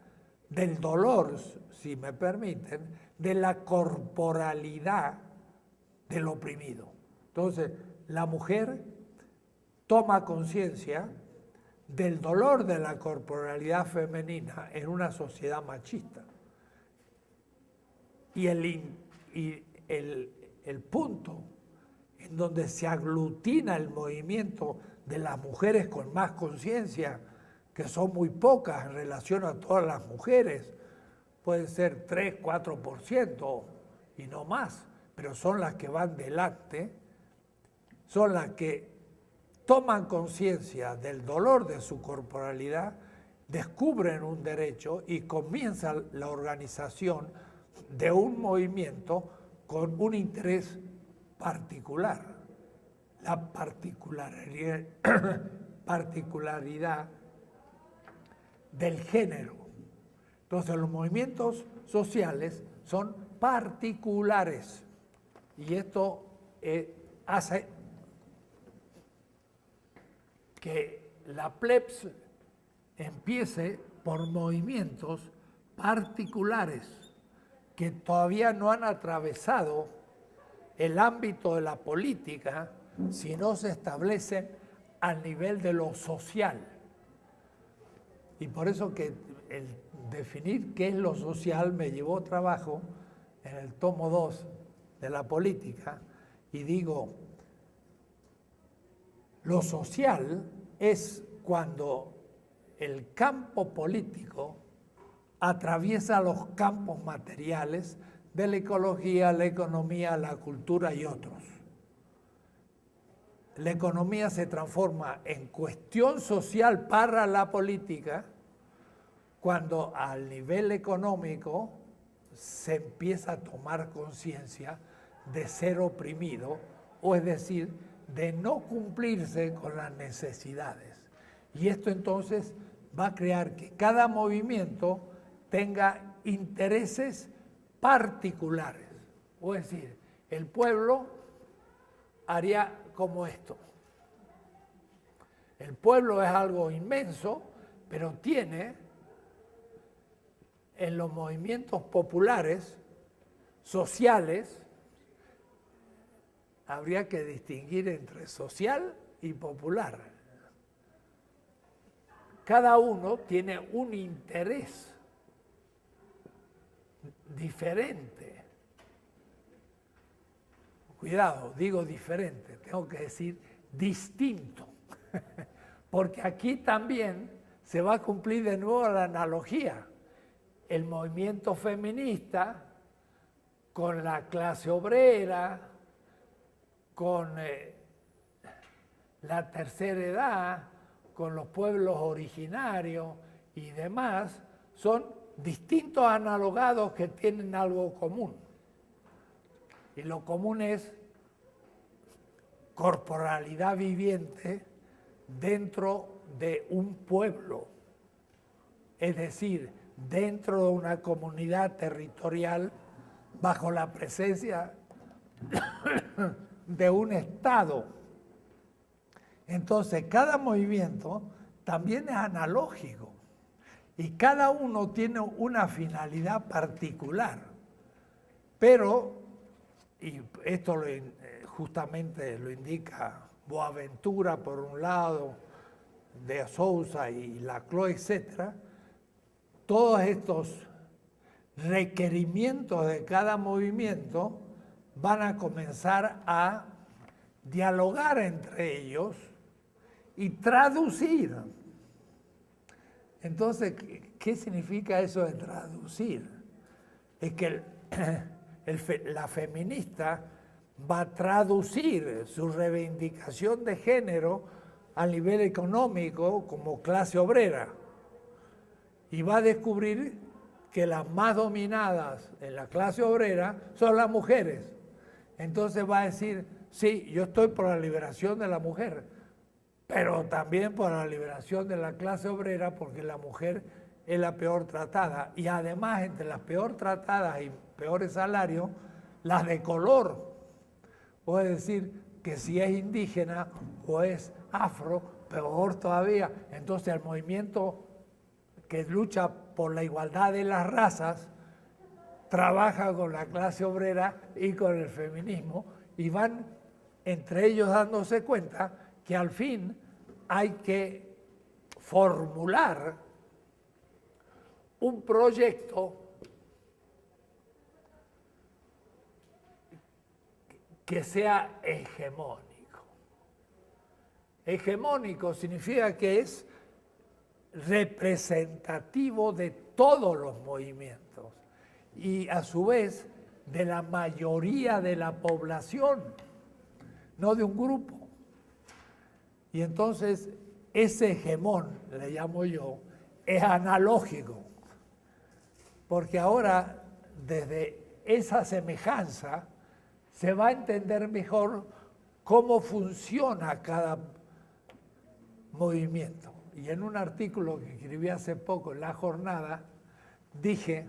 del dolor, si me permiten, de la corporalidad del oprimido. Entonces, la mujer toma conciencia del dolor de la corporalidad femenina en una sociedad machista. Y el punto en donde se aglutina el movimiento de las mujeres con más conciencia, que son muy pocas en relación a todas las mujeres, pueden ser 3, 4% y no más, pero son las que van delante, son las que toman conciencia del dolor de su corporalidad, descubren un derecho y comienza la organización de un movimiento con un interés particular, la particularidad del género. Entonces los movimientos sociales son particulares y esto hace que la plebs empiece por movimientos particulares que todavía no han atravesado el ámbito de la política, si no se establecen al nivel de lo social. Y por eso que el definir qué es lo social me llevó trabajo en el tomo 2 de la política, y digo, lo social es cuando el campo político atraviesa los campos materiales de la ecología, la economía, la cultura y otros. La economía se transforma en cuestión social para la política cuando al nivel económico se empieza a tomar conciencia de ser oprimido, o es decir, de no cumplirse con las necesidades. Y esto entonces va a crear que cada movimiento tenga intereses particulares. O es decir, el pueblo haría como esto. El pueblo es algo inmenso, pero tiene en los movimientos populares, sociales, habría que distinguir entre social y popular. Cada uno tiene un interés diferente. Cuidado, digo diferente, tengo que decir distinto, porque aquí también se va a cumplir de nuevo la analogía. El movimiento feminista con la clase obrera, con la tercera edad, con los pueblos originarios y demás, son distintos analogados que tienen algo común. Y lo común es corporalidad viviente dentro de un pueblo, es decir, dentro de una comunidad territorial bajo la presencia de un Estado. Entonces, cada movimiento también es analógico y cada uno tiene una finalidad particular. Pero, y esto justamente lo indica Boaventura por un lado, de Sousa y Lacroix, etc., todos estos requerimientos de cada movimiento van a comenzar a dialogar entre ellos y traducir. Entonces, ¿qué significa eso de traducir? Es que la feminista va a traducir su reivindicación de género a nivel económico como clase obrera y va a descubrir que las más dominadas en la clase obrera son las mujeres. Entonces va a decir, sí, yo estoy por la liberación de la mujer, pero también por la liberación de la clase obrera, porque la mujer es la peor tratada. Y además, entre las peor tratadas y peores salarios, las de color. Puede decir que si es indígena o es afro, peor todavía. Entonces el movimiento que lucha por la igualdad de las razas trabaja con la clase obrera y con el feminismo, y van entre ellos dándose cuenta que al fin hay que formular un proyecto que sea hegemónico. Hegemónico significa que es representativo de todos los movimientos y a su vez de la mayoría de la población, no de un grupo. Y entonces ese hegemón, le llamo yo, es analógico, porque ahora desde esa semejanza se va a entender mejor cómo funciona cada movimiento. Y en un artículo que escribí hace poco en La Jornada, dije,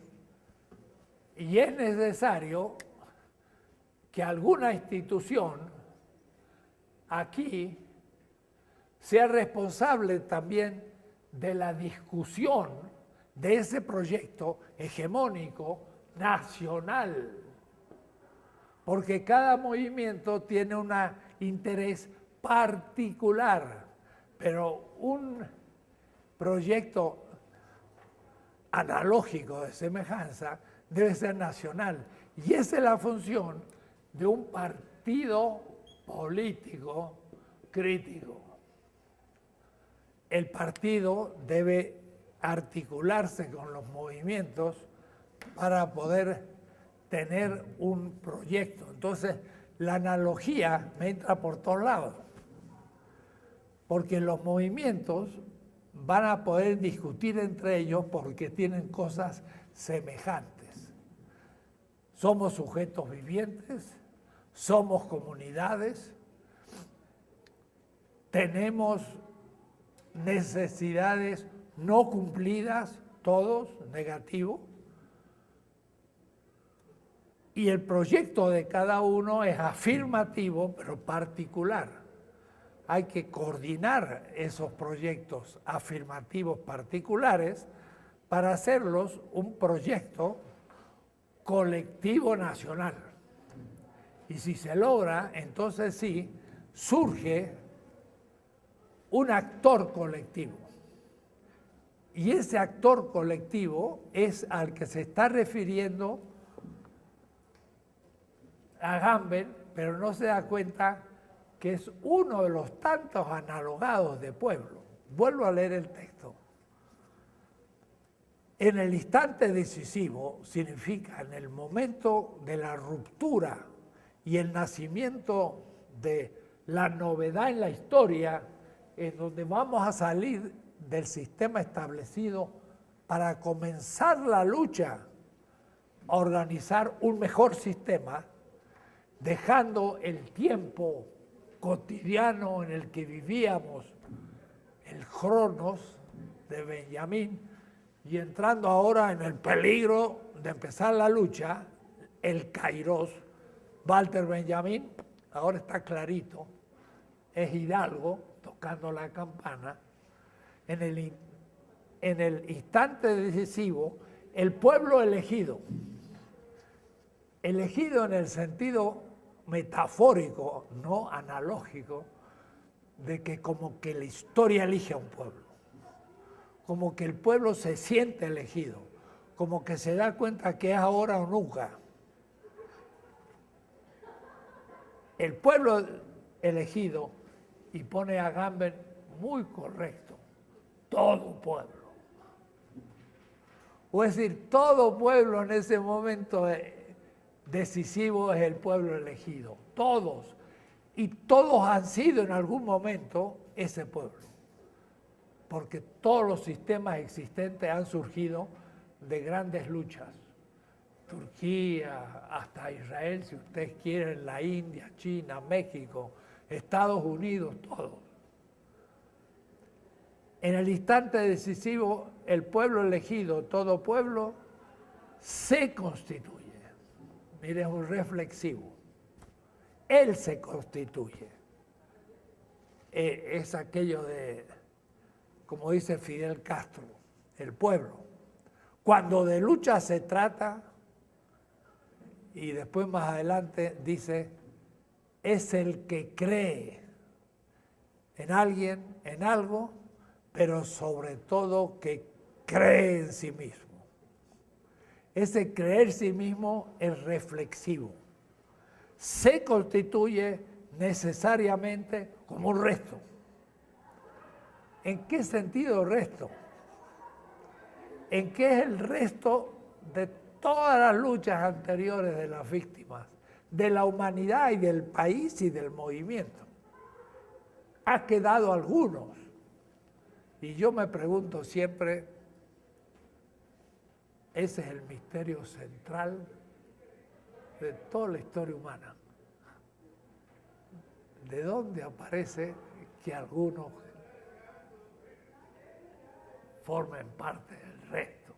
y es necesario que alguna institución aquí sea responsable también de la discusión de ese proyecto hegemónico nacional, porque cada movimiento tiene un interés particular, pero un proyecto analógico de semejanza debe ser nacional, y esa es la función de un partido político crítico. El partido debe articularse con los movimientos para poder tener un proyecto. Entonces, la analogía me entra por todos lados, porque los movimientos van a poder discutir entre ellos porque tienen cosas semejantes. Somos sujetos vivientes, somos comunidades, tenemos necesidades no cumplidas, todos, negativo, y el proyecto de cada uno es afirmativo, pero particular. Hay que coordinar esos proyectos afirmativos particulares para hacerlos un proyecto colectivo nacional. Y si se logra, entonces sí, surge un actor colectivo. Y ese actor colectivo es al que se está refiriendo Agamben, pero no se da cuenta que es uno de los tantos analogados de pueblo. Vuelvo a leer el texto. En el instante decisivo significa en el momento de la ruptura y el nacimiento de la novedad en la historia, en donde vamos a salir del sistema establecido para comenzar la lucha a organizar un mejor sistema, dejando el tiempo cotidiano en el que vivíamos, el Cronos de Benjamín, y entrando ahora en el peligro de empezar la lucha, el Kairos. Walter Benjamin, ahora está clarito, es Hidalgo tocando la campana. En el instante decisivo, el pueblo elegido en el sentido metafórico, no analógico, de que como que la historia elige a un pueblo, como que el pueblo se siente elegido, como que se da cuenta que es ahora o nunca. El pueblo elegido, y pone a Agamben muy correcto, todo pueblo. O es decir, todo pueblo en ese momento decisivo es el pueblo elegido, todos. Y todos han sido en algún momento ese pueblo, porque todos los sistemas existentes han surgido de grandes luchas. Turquía, hasta Israel, si ustedes quieren, la India, China, México, Estados Unidos, todos. En el instante decisivo, el pueblo elegido, todo pueblo, se constituye. Miren, un reflexivo. Él se constituye. Es aquello de, como dice Fidel Castro, el pueblo. Cuando de lucha se trata, y después más adelante dice, es el que cree en alguien, en algo, pero sobre todo que cree en sí mismo. Ese creer en sí mismo es reflexivo. Se constituye necesariamente como un resto. ¿En qué sentido resto? ¿En qué es el resto de todas las luchas anteriores de las víctimas, de la humanidad y del país y del movimiento? Ha quedado algunos. Y yo me pregunto siempre, ese es el misterio central de toda la historia humana. ¿De dónde aparece que algunos formen parte del resto?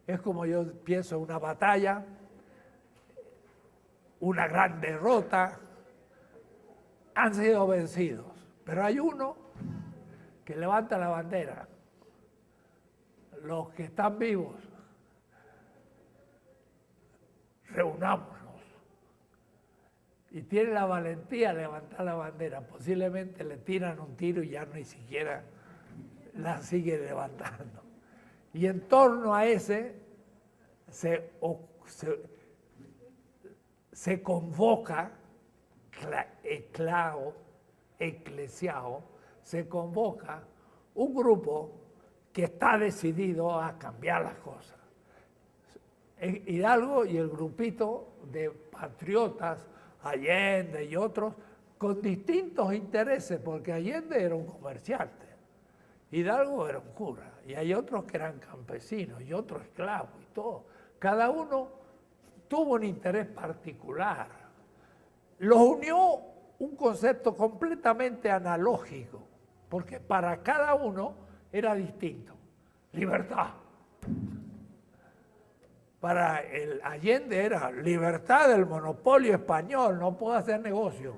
Es como yo pienso en una batalla, una gran derrota, han sido vencidos, pero hay uno que levanta la bandera. Los que están vivos, reunámonos. Y tiene la valentía de levantar la bandera. Posiblemente le tiran un tiro y ya ni siquiera la sigue levantando. Y en torno a ese se convoca, eclesiao, se convoca un grupo que está decidido a cambiar las cosas. Hidalgo y el grupito de patriotas, Allende y otros, con distintos intereses, porque Allende era un comerciante, Hidalgo era un cura, y hay otros que eran campesinos y otros esclavos y todo. Cada uno tuvo un interés particular. Los unió un concepto completamente analógico, porque para cada uno era distinto. Libertad. Para el Allende era libertad del monopolio español, no puedo hacer negocio.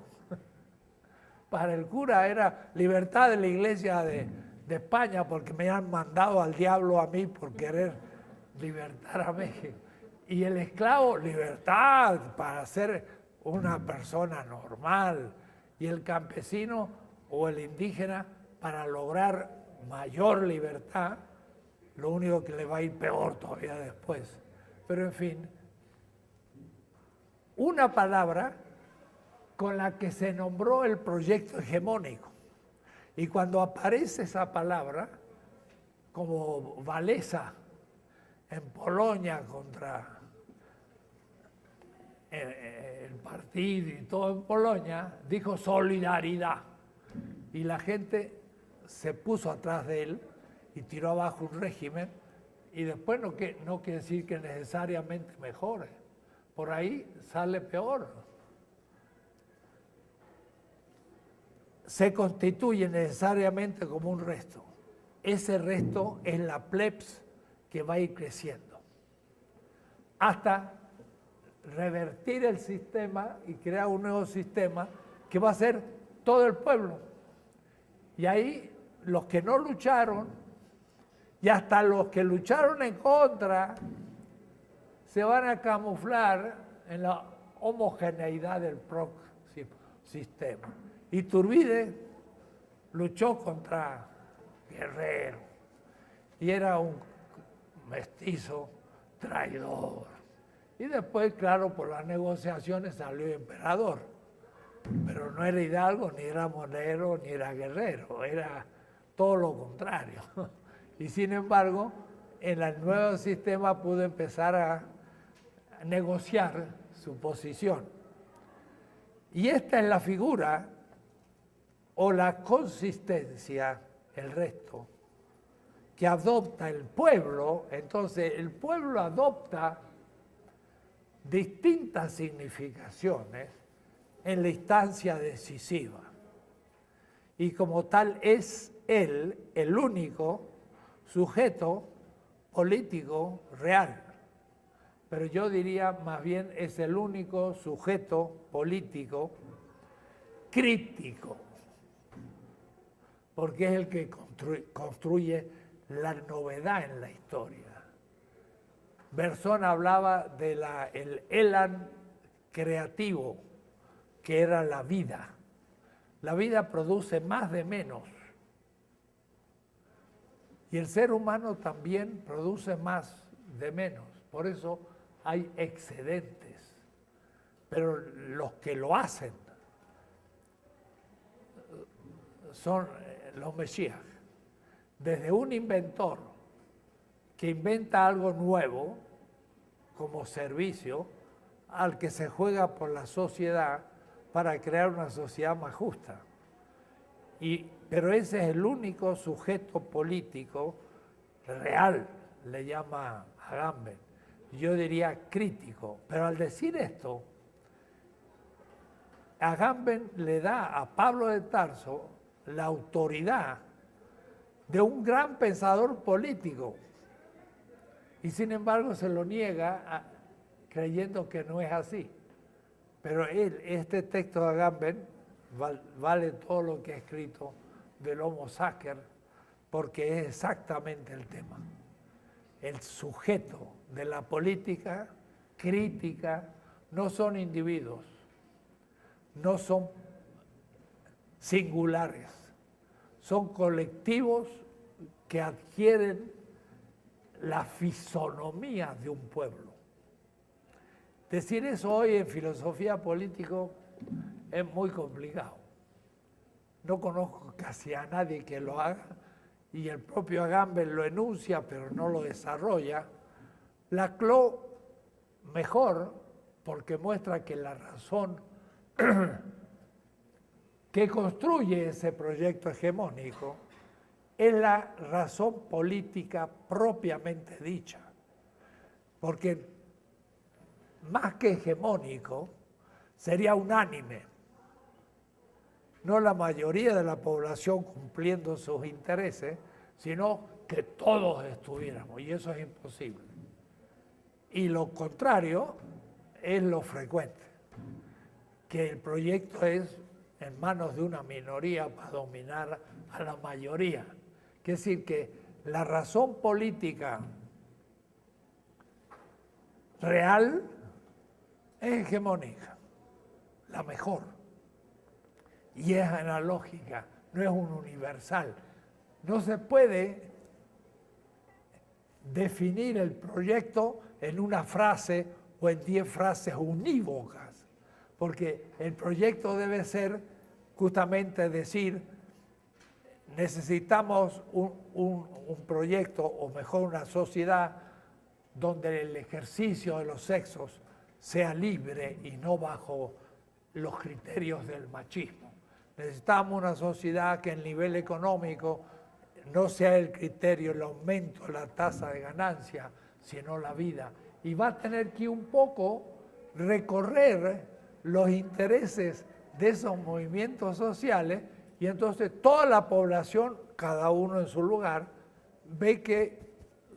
Para el cura era libertad de la iglesia de España, porque me han mandado al diablo a mí por querer libertar a México. Y el esclavo, libertad para ser una persona normal. Y el campesino o el indígena, para lograr mayor libertad, lo único que le va a ir peor todavía después. Pero en fin, una palabra con la que se nombró el proyecto hegemónico. Y cuando aparece esa palabra, como Walesa en Polonia contra el partido y todo en Polonia, dijo solidaridad. Y la gente se puso atrás de él y tiró abajo un régimen. Y después no quiere decir que necesariamente mejore. Por ahí sale peor. Se constituye necesariamente como un resto. Ese resto es la plebs que va a ir creciendo. Hasta revertir el sistema y crear un nuevo sistema que va a ser todo el pueblo. Y ahí los que no lucharon, y hasta los que lucharon en contra, se van a camuflar en la homogeneidad del próximo sistema. Iturbide luchó contra Guerrero y era un mestizo traidor. Y después, claro, por las negociaciones salió emperador. Pero no era Hidalgo, ni era Monero, ni era Guerrero, era todo lo contrario. Y sin embargo, en el nuevo sistema pudo empezar a negociar su posición. Y esta es la figura o la consistencia, el resto, que adopta el pueblo. Entonces el pueblo adopta distintas significaciones en la instancia decisiva. Y como tal es él el único sujeto político real. Pero yo diría más bien es el único sujeto político crítico, porque es el que construye la novedad en la historia. Berzón hablaba del elan creativo, que era la vida. La vida produce más de menos. Y el ser humano también produce más de menos. Por eso hay excedentes. Pero los que lo hacen son los mesías. Desde un inventor que inventa algo nuevo como servicio, al que se juega por la sociedad para crear una sociedad más justa. Pero ese es el único sujeto político real, le llama Agamben. Yo diría crítico. Pero al decir esto, Agamben le da a Pablo de Tarso la autoridad de un gran pensador político. Y sin embargo se lo niega creyendo que no es así. Pero este texto de Agamben vale todo lo que ha escrito del Homo Sacer porque es exactamente el tema. El sujeto de la política crítica no son individuos, no son singulares, son colectivos que adquieren la fisonomía de un pueblo. Decir eso hoy en filosofía política es muy complicado. No conozco casi a nadie que lo haga y el propio Agamben lo enuncia pero no lo desarrolla. Laclau mejor porque muestra que la razón que construye ese proyecto hegemónico es la razón política propiamente dicha. Porque más que hegemónico, sería unánime. No la mayoría de la población cumpliendo sus intereses, sino que todos estuviéramos, y eso es imposible. Y lo contrario es lo frecuente, que el proyecto es en manos de una minoría para dominar a la mayoría. Quiere decir que la razón política real es hegemónica, la mejor, y es analógica, no es un universal. No se puede definir el proyecto en una frase o en 10 frases unívocas, porque el proyecto debe ser justamente decir, necesitamos un proyecto, o mejor una sociedad, donde el ejercicio de los sexos sea libre y no bajo los criterios del machismo. Necesitamos una sociedad que el nivel económico no sea el criterio, el aumento de la tasa de ganancia, sino la vida. Y va a tener que un poco recorrer los intereses de esos movimientos sociales y entonces toda la población, cada uno en su lugar, ve que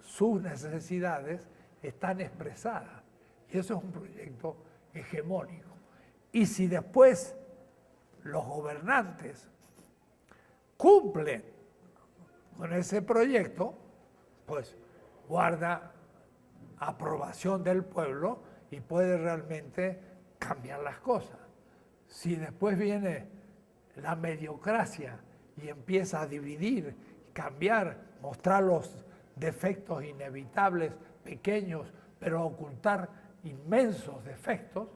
sus necesidades están expresadas. Y eso es un proyecto hegemónico. Y si después los gobernantes cumplen con ese proyecto, pues guarda aprobación del pueblo y puede realmente cambiar las cosas. Si después viene la mediocracia y empieza a dividir, cambiar, mostrar los defectos inevitables, pequeños, pero ocultar inmensos defectos,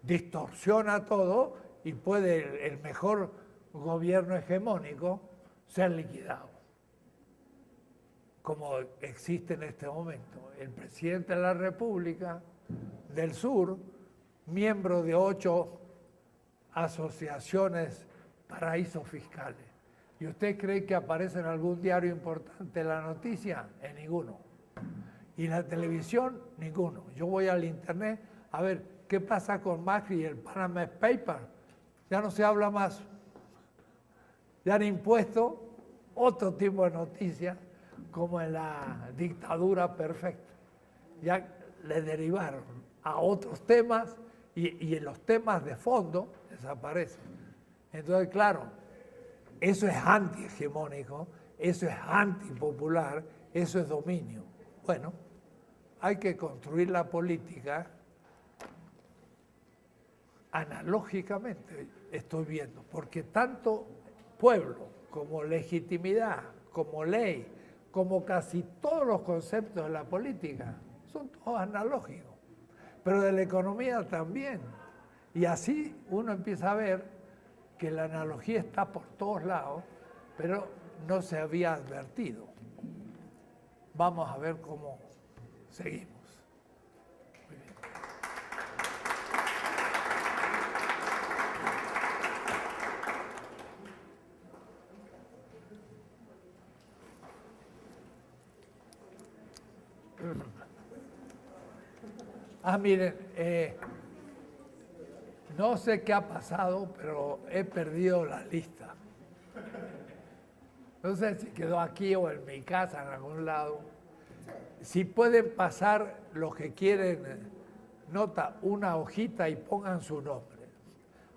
distorsiona todo y puede el mejor gobierno hegemónico ser liquidado, como existe en este momento. El presidente de la República del Sur, miembro de 8 asociaciones paraísos fiscales. ¿Y usted cree que aparece en algún diario importante la noticia? En ninguno. Y en la televisión, ninguno. Yo voy al internet a ver qué pasa con Macri y el Panama Paper. Ya no se habla más. Ya han impuesto otro tipo de noticias como en la dictadura perfecta. Ya le derivaron a otros temas y en los temas de fondo desaparecen. Entonces, claro, eso es antihegemónico, eso es antipopular, eso es dominio. Bueno, hay que construir la política analógicamente, estoy viendo, porque tanto pueblo como legitimidad, como ley, como casi todos los conceptos de la política, son todos analógicos, pero de la economía también. Y así uno empieza a ver que la analogía está por todos lados, pero no se había advertido. Vamos a ver cómo seguimos. Muy bien. Miren, no sé qué ha pasado, pero he perdido la lista. No sé si quedó aquí o en mi casa, en algún lado. Si pueden pasar los que quieren, nota una hojita y pongan su nombre.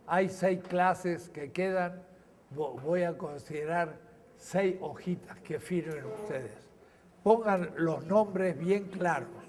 Hay 6 clases que quedan. Voy a considerar 6 hojitas que firmen ustedes. Pongan los nombres bien claros.